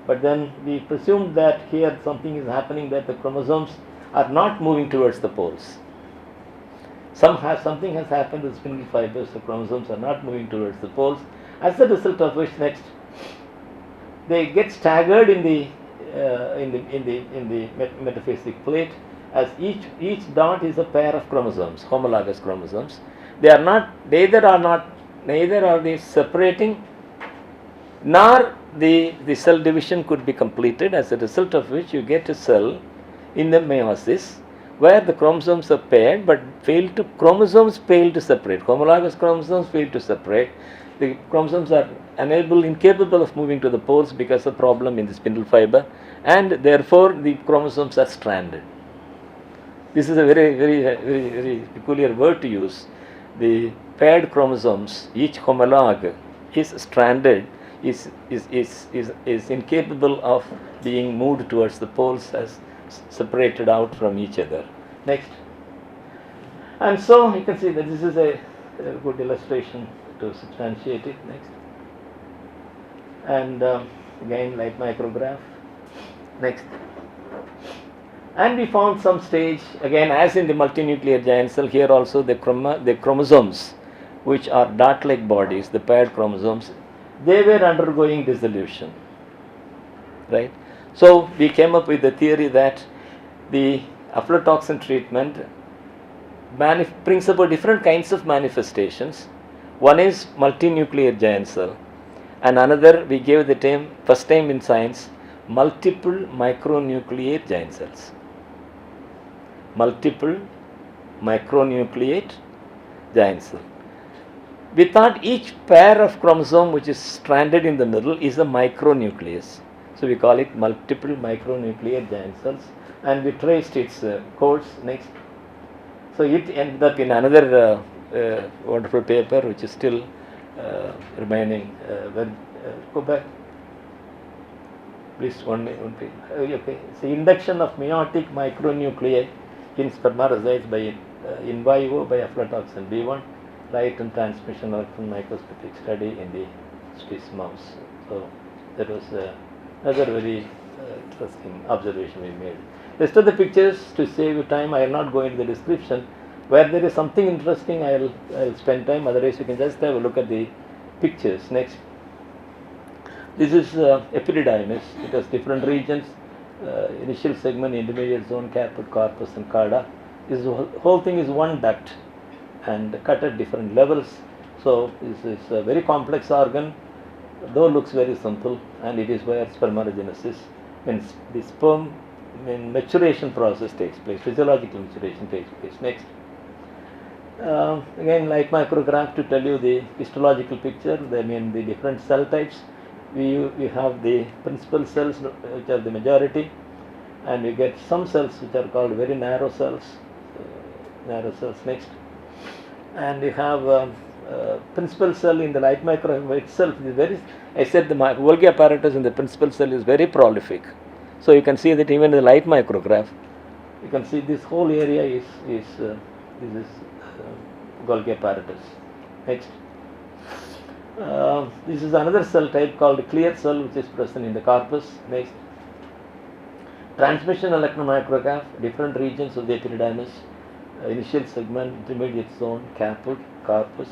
But then we presumed that here something is happening, that the chromosomes are not moving towards the poles. Something has happened with spindle fibers, the chromosomes are not moving towards the poles, as a result of which next they get staggered in the metaphasic plate, as each dot is a pair of chromosomes, homologous chromosomes. They are not, neither are they separating, nor the cell division could be completed, as a result of which you get a cell in the meiosis where the chromosomes are paired but chromosomes fail to separate. Homologous chromosomes fail to separate. The chromosomes are incapable of moving to the poles because of problem in the spindle fiber, and therefore the chromosomes are stranded. This is a very peculiar word to use. The paired chromosomes, each homolog is stranded, is incapable of being moved towards the poles as separated out from each other. Next. And so you can see that this is a good illustration to substantiate it. Next. And again, light micrograph. Next. And we found some stage, again as in the multinuclear giant cell, here also the chromosomes, which are dot-like bodies, the paired chromosomes, they were undergoing dissolution. Right? So we came up with the theory that the aflatoxin treatment brings about different kinds of manifestations. One is multinuclear giant cell, and another we gave the term first time in science multiple micronucleate giant cells. Multiple micronucleate giant cell. We thought each pair of chromosome which is stranded in the middle is a micronucleus. So we call it multiple micronucleate giant cells, and we traced its course next. So it ended up in another wonderful paper which is still remaining. Go back. Please, one page. Okay. So induction of meiotic micronuclei in spermatozoites by in vivo by aflatoxin B1, light and transmission electron microscopic study in the Swiss mouse. So that was another very interesting observation we made. Rest of the pictures, to save you time, I will not go into the description. Where there is something interesting, I will spend time. Otherwise, you can just have a look at the pictures. Next. This is epididymis. It has different regions, initial segment, intermediate zone, caput, corpus and cauda. This whole thing is one duct and cut at different levels. So this is a very complex organ, though looks very simple, and it is where spermatogenesis, means the sperm maturation process takes place, physiological maturation takes place. Next. Again, like micrograph, to tell you the histological picture, the different cell types. We have the principal cells which are the majority, and we get some cells which are called very narrow cells. Next. And we have principal cell in the light micrograph itself is very, I said the Golgi apparatus in the principal cell is very prolific. So you can see that even in the light micrograph, you can see this whole area is Golgi apparatus. Next. This is another cell type called clear cell which is present in the corpus. Next. Transmission electron micrograph, different regions of the epididymis, initial segment, intermediate zone, caput, corpus,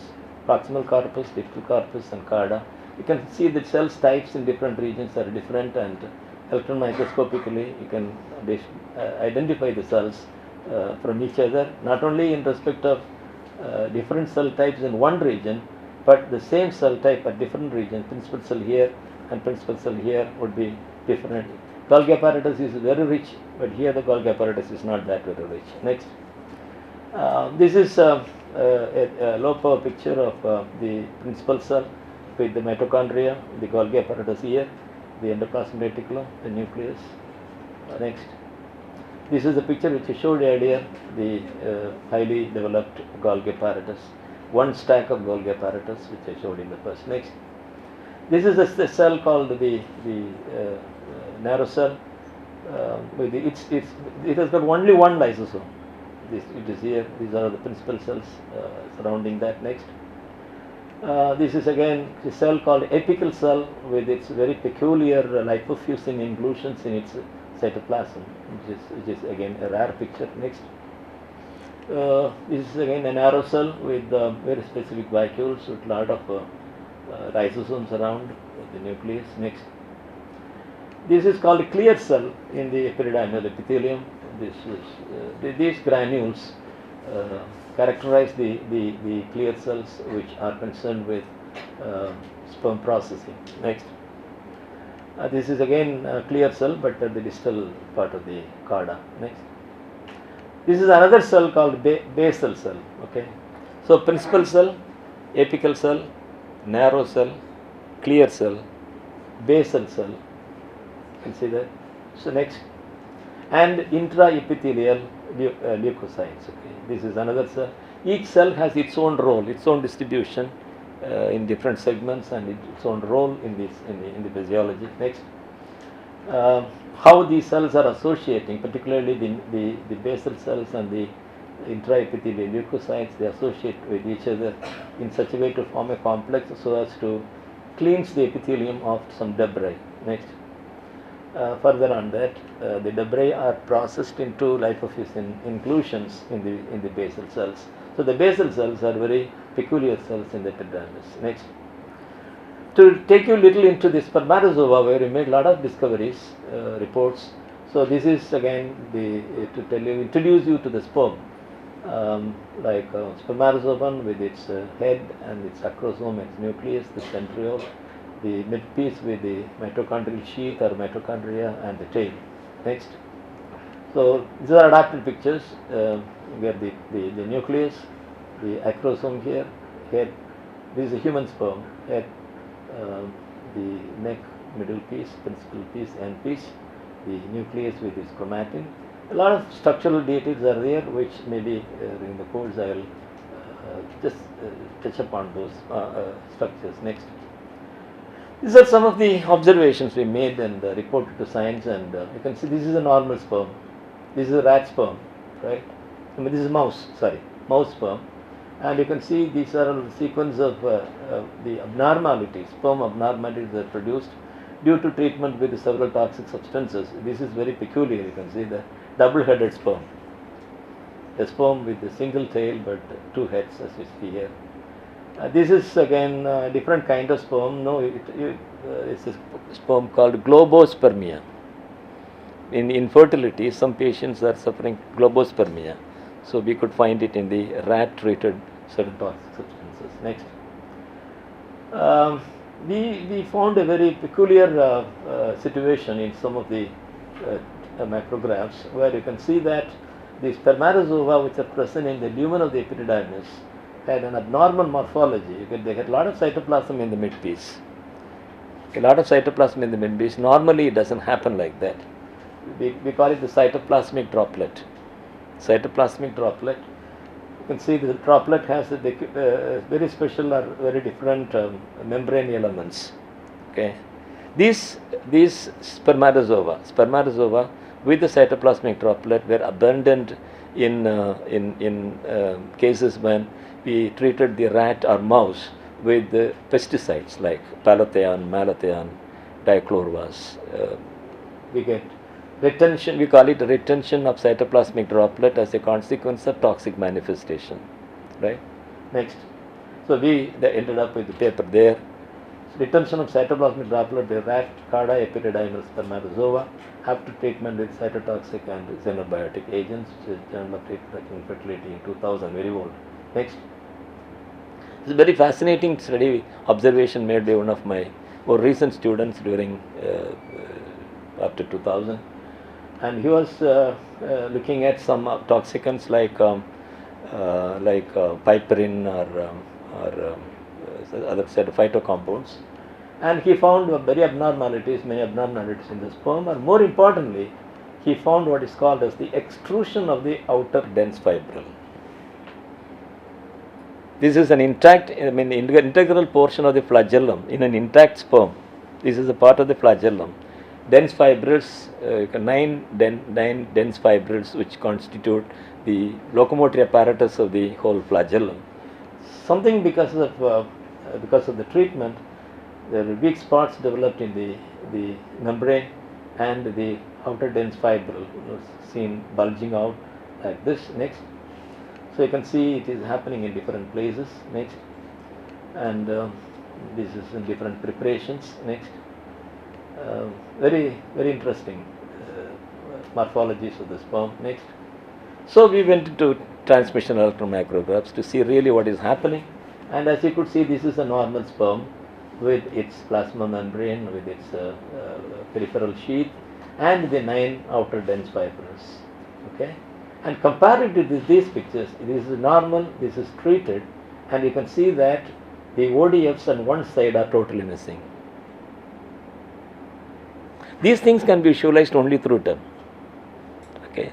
proximal corpus, distal corpus and cauda. You can see the cells types in different regions are different, and electron microscopically you can identify the cells from each other, not only in respect of different cell types in one region, but the same cell type at different regions. Principal cell here and principal cell here would be different. Golgi apparatus is very rich, but here the Golgi apparatus is not that very rich. Next. This is a low power picture of the principal cell with the mitochondria, the Golgi apparatus here, the endoplasmic reticulum, the nucleus. Next. This is the picture which I showed earlier, the highly developed Golgi apparatus. One stack of Golgi apparatus which I showed in the first. Next. This is a cell called the narrow cell. It has got only one lysosome. It is here. These are the principal cells surrounding that. Next. This is again a cell called apical cell with its very peculiar lipofuscin inclusions in its cytoplasm, which is again a rare picture. Next. This is again a narrow cell with very specific vacuoles with a lot of lysosomes around the nucleus. Next. This is called a clear cell in the epididymal epithelium. These granules characterize the clear cells which are concerned with sperm processing. Next. This is again a clear cell, but the distal part of the cauda. Next. This is another cell called basal cell. Okay. So principal cell, apical cell, narrow cell, clear cell, basal cell. You can see that. So next. And intraepithelial leukocytes. Okay. This is another cell. Each cell has its own role, its own distribution in different segments, and its own role in the physiology. Next. How these cells are associating, particularly the basal cells and the intraepithelial leukocytes, they associate with each other in such a way to form a complex so as to cleanse the epithelium of some debris. Next. Further on that, the debris are processed into lipofuscin inclusions in the basal cells. So the basal cells are very peculiar cells in the epidermis. Next. To take you a little into the spermatozoa, where we made a lot of discoveries, reports. So this is again to introduce you to the sperm. like spermatozoon with its head and its acrosome, its nucleus, the centriole, the midpiece with the mitochondrial sheath or mitochondria, and the tail. Next. So these are adapted pictures. We have the nucleus, the acrosome here, head. This is a human sperm, head, the neck, middle piece, principal piece, end piece, the nucleus with its chromatin. A lot of structural details are there, which maybe in the course I will just touch upon those structures. Next. These are some of the observations we made and reported to science, and you can see this is a normal sperm. This is a rat sperm, right? I mean, this is mouse sperm. And you can see these are a sequence of the abnormalities, sperm abnormalities that are produced due to treatment with several toxic substances. This is very peculiar. You can see the double-headed sperm. A sperm with a single tail but two heads, as you see here. This is again a different kind of sperm. No, it's a sperm called Globospermia. In infertility, some patients are suffering Globospermia. So we could find it in the rat treated certain toxic substances. Next. We found a very peculiar situation in some of the micrographs, where you can see that the spermatozoa which are present in the lumen of the epididymis had an abnormal morphology. They had a lot of cytoplasm in the midpiece. Normally it doesn't happen like that. We call it the cytoplasmic droplet. You can see the droplet has a very special or very different membrane elements. Okay, these spermatozoa with the cytoplasmic droplet were abundant in cases when we treated the rat or mouse with pesticides like palathion, malathion, dichlorvas. We get retention, we call it retention of cytoplasmic droplet as a consequence of toxic manifestation, right? Next. So we ended up with the paper there. Retention of cytoplasmic droplet by rat carda epididymal spermatozoa after treatment with cytotoxic and xenobiotic agents, which is Journal of Reproductive Infertility in 2000, very old. Next. It's a very fascinating study, observation made by one of my more recent students during after 2000. And he was looking at some toxicants like piperin or other set of phytocompounds, and he found many abnormalities in the sperm, and more importantly, he found what is called as the extrusion of the outer dense fibril. This is an integral portion of the flagellum in an intact sperm. This is a part of the flagellum. Dense fibrils, 9 dense fibrils, which constitute the locomotory apparatus of the whole flagellum. Something because of the treatment, there were weak spots developed in the membrane, and the outer dense fibril was seen bulging out like this. Next. So you can see it is happening in different places. Next. And this is in different preparations. Next. Very interesting morphologies of the sperm. Next. So we went into transmission electron micrographs to see really what is happening, and as you could see, this is a normal sperm with its plasma membrane, with its peripheral sheath, and the 9 outer dense fibrils. Okay, and comparing to these pictures, this is normal, this is treated, and you can see that the ODFs on one side are totally missing. These things can be visualized only through TEM. Okay.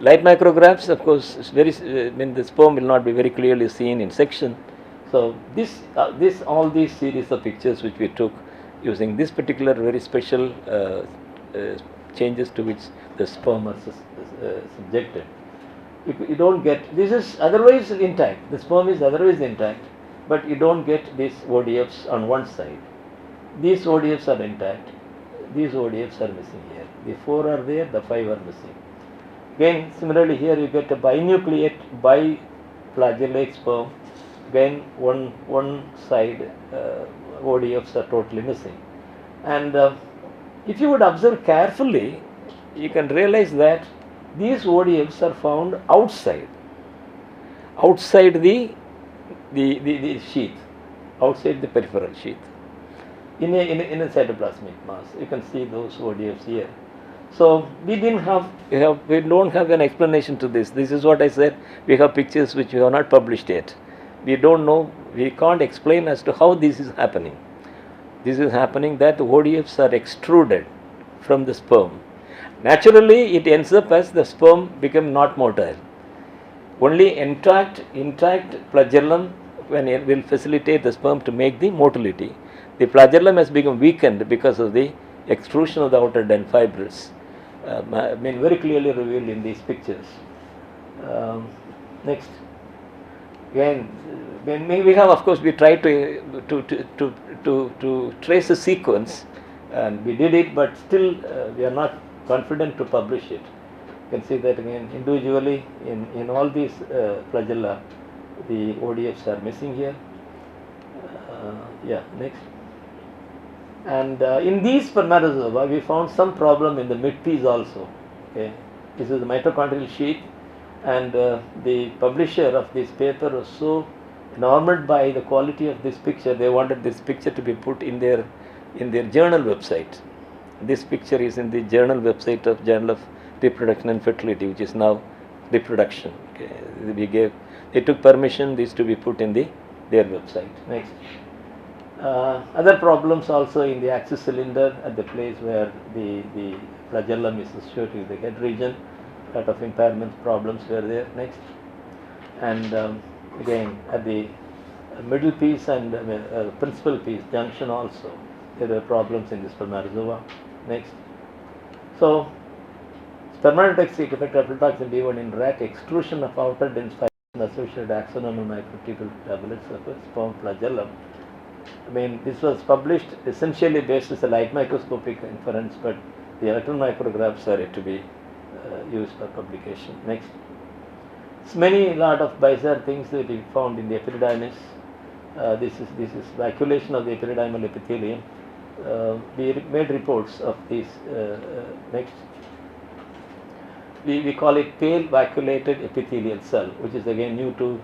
Light micrographs, of course, is the sperm will not be very clearly seen in section. So all these series of pictures which we took using this particular very special changes to which the sperm are subjected. You don't get, this is otherwise intact, the sperm is otherwise intact, but you don't get these ODFs on one side. These ODFs are intact, these ODFs are missing here. The 4 are there, the 5 are missing. Again, similarly here you get a binucleate, biflagellate sperm. Again, one side ODFs are totally missing. And if you would observe carefully, you can realize that these ODFs are found outside. outside the sheath, outside the peripheral sheath, in a cytoplasmic mass. You can see those ODFs here. So we don't have an explanation to this. This is what I said. We have pictures which we have not published yet. We don't know. We can't explain as to how this is happening. This is happening that the ODFs are extruded from the sperm. Naturally, it ends up as the sperm become not motile. Only intact flagellum will facilitate the sperm to make the motility. The flagellum has become weakened because of the extrusion of the outer den fibrils. Very clearly revealed in these pictures. Next. Again, we have, of course, we tried to trace a sequence, and we did it, but still we are not confident to publish it. You can see that again individually in all these flagella, the ODFs are missing here. Next. And in these spermatozoa, we found some problem in the midpiece also. Okay, this is the mitochondrial sheath, and the publisher of this paper was so enamored by the quality of this picture. They wanted this picture to be put in their journal website. This picture is in the journal website of Journal of Reproduction and Fertility, which is now Reproduction. Okay, they took permission this to be put in their website. Next. Other problems also in the axis cylinder at the place where the flagellum is associated with the head region. A lot of impairment problems were there. Next. And again at the middle piece and principal piece junction also there were problems in the spermatozoa. Next. So spermatotoxic effect of aflatoxin B1 in rat, extrusion of outer dense fibrils and associated axonal and microtubular tablets of a sperm flagellum. This was published essentially based as a light microscopic inference, but the electron micrographs are yet to be used for publication. Next. Lot of bizarre things that we found in the epididymis. This is vacuolation of the epididymal epithelium. We made reports of these. Next. We call it pale vacuolated epithelial cell, which is again new to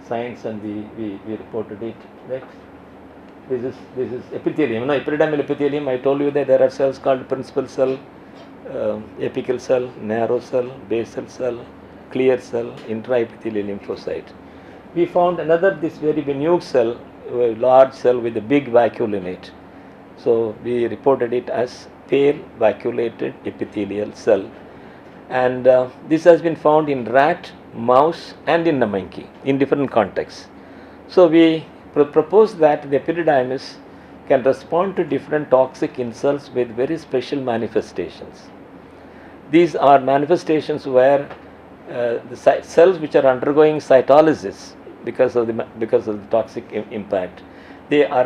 science, and we reported it. Next. This is epithelium. Epididymal epithelium, I told you that there are cells called principal cell, apical cell, narrow cell, basal cell, clear cell, intraepithelial lymphocyte. We found this very minute cell, a large cell with a big vacuole in it. So we reported it as pale vacuolated epithelial cell. And this has been found in rat, mouse, and in the monkey in different contexts. So we propose that the epididymis can respond to different toxic insults with very special manifestations. These are manifestations where the cells which are undergoing cytolysis because of the toxic impact, they are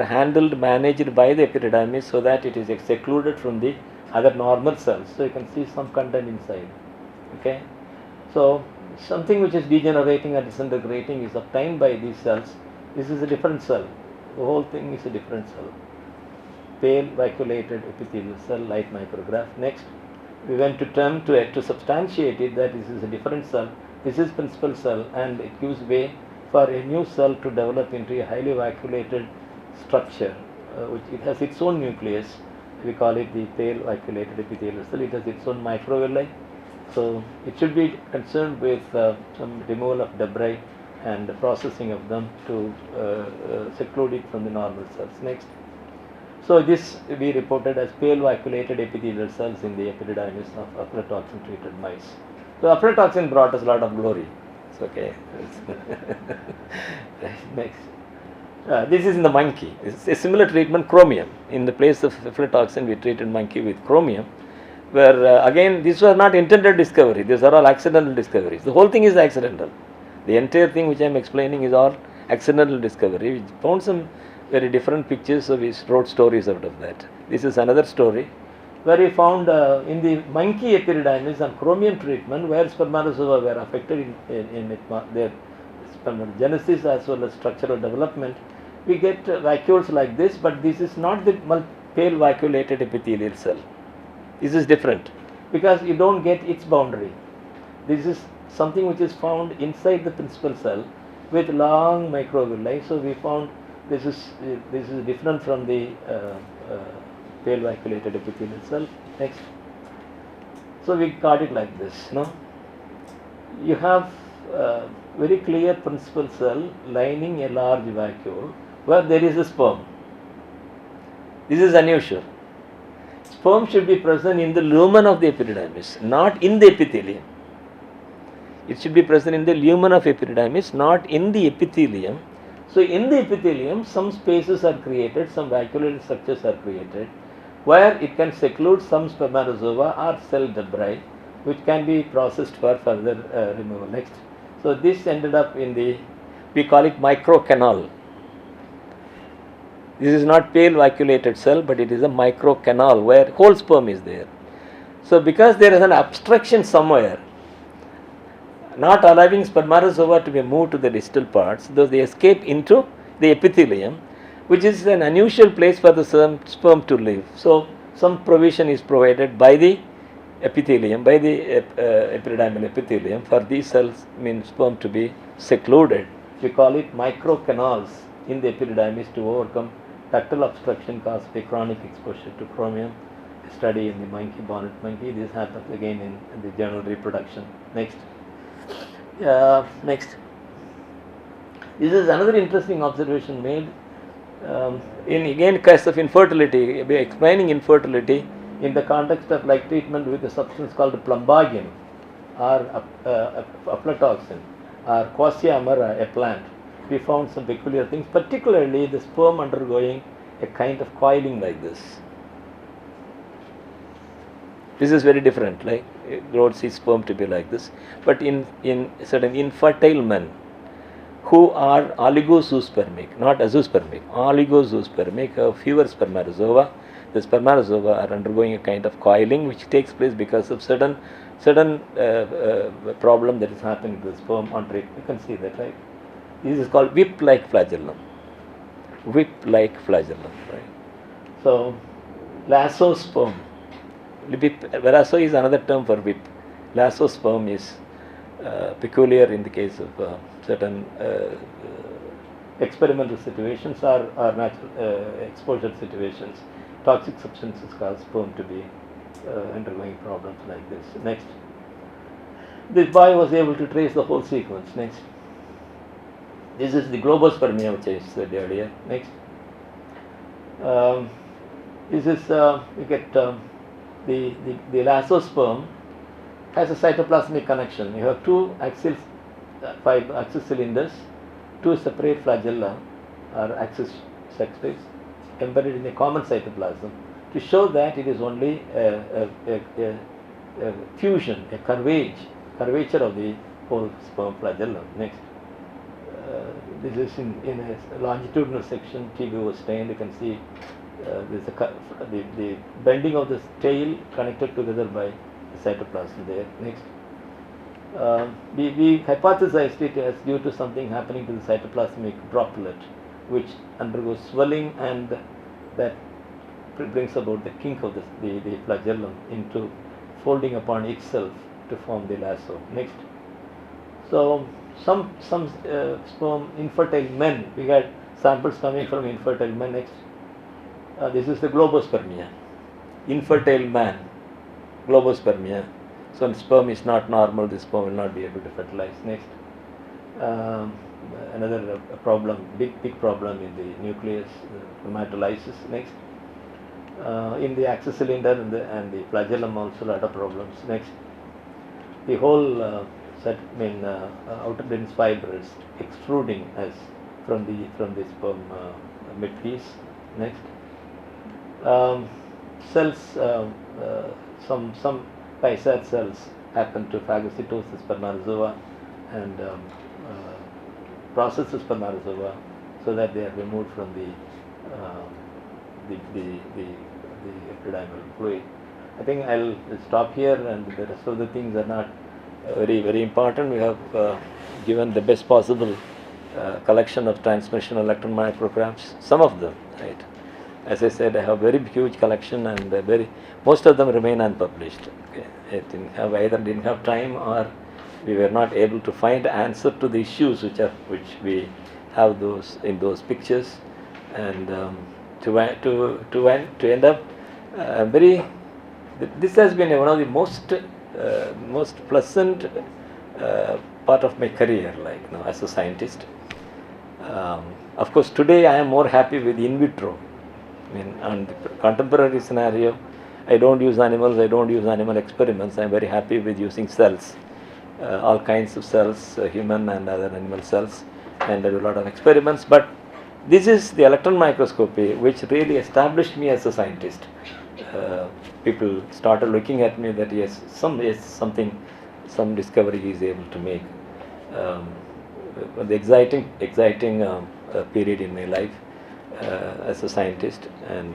managed by the epididymis so that it is secluded from the other normal cells. So you can see some content inside. Okay, so something which is degenerating or disintegrating is obtained by these cells. This is a different cell. The whole thing is a different cell. Pale vacuolated epithelial cell, light micrograph. Next, we went to substantiate it that this is a different cell. This is principal cell, and it gives way for a new cell to develop into a highly vacuolated structure, which it has its own nucleus. We call it the pale vacuolated epithelial cell. It has its own microvilli. So it should be concerned with some removal of debris and the processing of them to seclude it from the normal cells. Next. So this we reported as pale vacuolated epithelial cells in the epididymis of aflatoxin treated mice. So aflatoxin brought us a lot of glory. It's okay. Next. This is in the monkey. It's a similar treatment, chromium. In the place of aflatoxin, we treated monkey with chromium, where again this was not intended discovery. These are all accidental discoveries. The whole thing is accidental. The entire thing which I am explaining is all accidental discovery. We found some very different pictures, so we wrote stories out of that. This is another story where we found in the monkey epididymis and chromium treatment where spermatozoa were affected in their spermatogenesis as well as structural development. We get vacuoles like this, but this is not the pale vacuolated epithelial cell. This is different because you don't get its boundary. This is something which is found inside the principal cell. with long microvilli. So we found this is different from the pale vaculated epithelial cell. Next. So we got it like this. No, you have very clear principal cell lining a large vacuole where there is a sperm. This is unusual. Sperm should be present in the lumen of the epididymis, not in the epithelium. It should be present in the lumen of epididymis, not in the epithelium. So in the epithelium, some spaces are created, some vaculated structures are created, where it can seclude some spermatozoa or cell debris, which can be processed for further removal. Next. So this ended up in the, we call it microcanal. This is not pale vaculated cell, but it is a microcanal where whole sperm is there. So because there is an obstruction somewhere, not allowing spermatozoa to be moved to the distal parts, thus they escape into the epithelium, which is an unusual place for the sperm to live. So some provision is provided by the epithelium, by the epididymal epithelium for these cells, sperm to be secluded. We call it microcanals in the epididymis to overcome ductal obstruction caused by chronic exposure to chromium. A study in the monkey, bonnet monkey. This happens again in the journal Reproduction. Next. Next. This is another interesting observation made in again case of infertility. We are explaining infertility in the context of like treatment with a substance called plumbagin or aflatoxin or Quassia amara, a plant. We found some peculiar things, particularly the sperm undergoing a kind of coiling like this. This is very different, like you don't see sperm to be like this. But in certain infertile men who are oligozoospermic, not azoospermic, oligozoospermic, have fewer spermatozoa. The spermatozoa are undergoing a kind of coiling which takes place because of certain problem that is happening to the sperm on treatment. You can see that, right? This is called whip-like flagellum. Whip-like flagellum, right? So, lasso-sperm. Veraso is another term for whip. Lasso-sperm is peculiar in the case of certain experimental situations or natural exposure situations. Toxic substances cause sperm to be undergoing problems like this. Next. This boy was able to trace the whole sequence. Next. This is the Globospermia which I said earlier. Next. This is, we get the lasso sperm has a cytoplasmic connection. You have two axial cylinders, two separate flagella or axis sextates embedded in a common cytoplasm to show that it is only a fusion, a curvature of the whole sperm flagellum. Next. This is in a longitudinal section, TB was stained. You can see the bending of the tail connected together by the cytoplasm there. Next. We hypothesized it as due to something happening to the cytoplasmic droplet, which undergoes swelling, and that brings about the kink of the flagellum into folding upon itself to form the lasso. Next. So some sperm infertile men, we had samples coming from infertile men. Next. This is the Globospermia. Infertile man, Globospermia. So sperm is not normal, the sperm will not be able to fertilize. Next. Another problem, big problem in the nucleus, chromatolysis. Next. In the axis cylinder and the flagellum also a lot of problems. Next. The whole outer dense fibers extruding as from the sperm midpiece. Next. Cells, some pysad cells happen to phagocytose the spermatozoa and process the spermatozoa so that they are removed from the epididymal fluid. I think I'll stop here, and the rest of the things are not very important. We have given the best possible collection of transmission electron micrographs, some of them, right? As I said, I have very huge collection, and most of them remain unpublished. Okay. I either didn't have time, or we were not able to find answer to the issues which we have those in those pictures, and to end up very. This has been one of the most pleasant part of my career, like as a scientist. Of course, today I am more happy with in vitro. I mean, on the contemporary scenario, I don't use animals, I don't use animal experiments. I am very happy with using cells, all kinds of cells, human and other animal cells, and I do a lot of experiments. But this is the electron microscopy which really established me as a scientist. People started looking at me that yes, some discovery he is able to make. The exciting period in my life as a scientist, and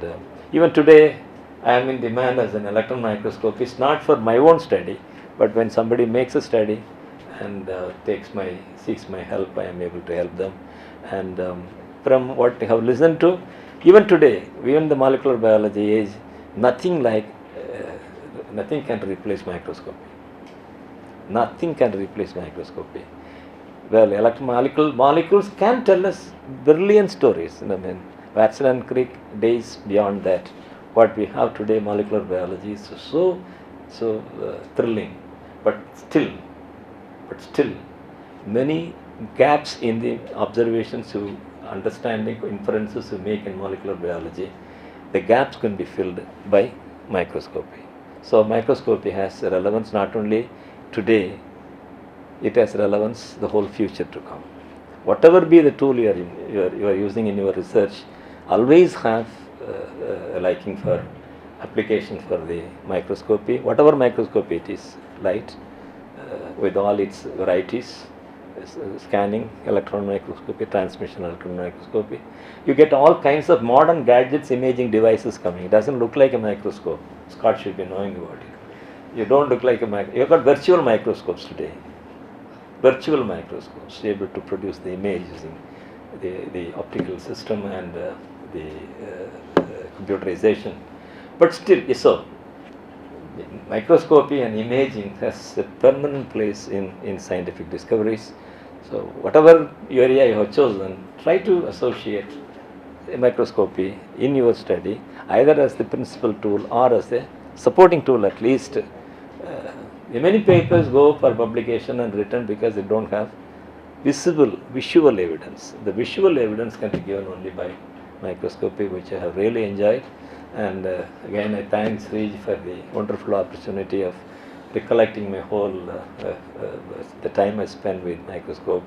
even today I am in demand as an electron microscopist, not for my own study, but when somebody makes a study and seeks my help, I am able to help them. And from what I have listened to, even today, even the molecular biology age, nothing can replace microscopy. Nothing can replace microscopy. Well, molecules can tell us brilliant stories. I mean, Watson and Crick days beyond that. What we have today, molecular biology, is so thrilling. But still, many gaps in the observations you understanding, inferences you make in molecular biology, the gaps can be filled by microscopy. So microscopy has relevance not only today, it has relevance the whole future to come. Whatever be the tool you are using in your research, always have a liking for application for the microscopy. Whatever microscopy it is, light with all its varieties, scanning, electron microscopy, transmission electron microscopy. You get all kinds of modern gadgets, imaging devices coming. It doesn't look like a microscope. Scott should be knowing about it. You don't look like a microscope. You've got virtual microscopes today. Virtual microscopes able to produce the image using the optical system and the computerization. But still, so microscopy and imaging has a permanent place in scientific discoveries. So whatever area you have chosen, try to associate a microscopy in your study, either as the principal tool or as a supporting tool at least. Many papers go for publication and written because they don't have visual evidence. The visual evidence can be given only by microscopy, which I have really enjoyed. And again, I thank Srij for the wonderful opportunity of recollecting my whole the time I spent with microscope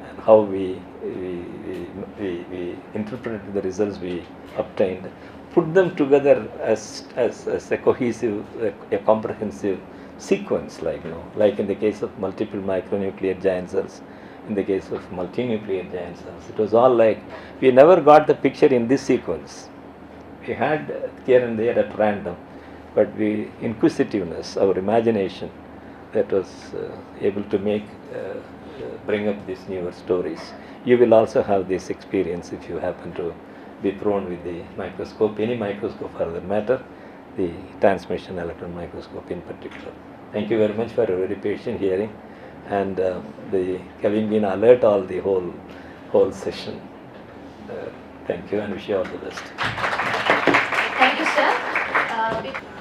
and how we interpreted the results we obtained, put them together as a cohesive, a comprehensive sequence, like in the case of multiple micronuclear giant cells, in the case of multinuclear giant cells. It was all like we never got the picture in this sequence. We had here and there at random, but inquisitiveness, our imagination, that was able to bring up these newer stories. You will also have this experience if you happen to be thrown with the microscope, any microscope for that matter, the transmission electron microscope in particular. Thank you very much for a very patient hearing and having been alert all the whole session. Thank you and wish you all the best. Thank you, sir.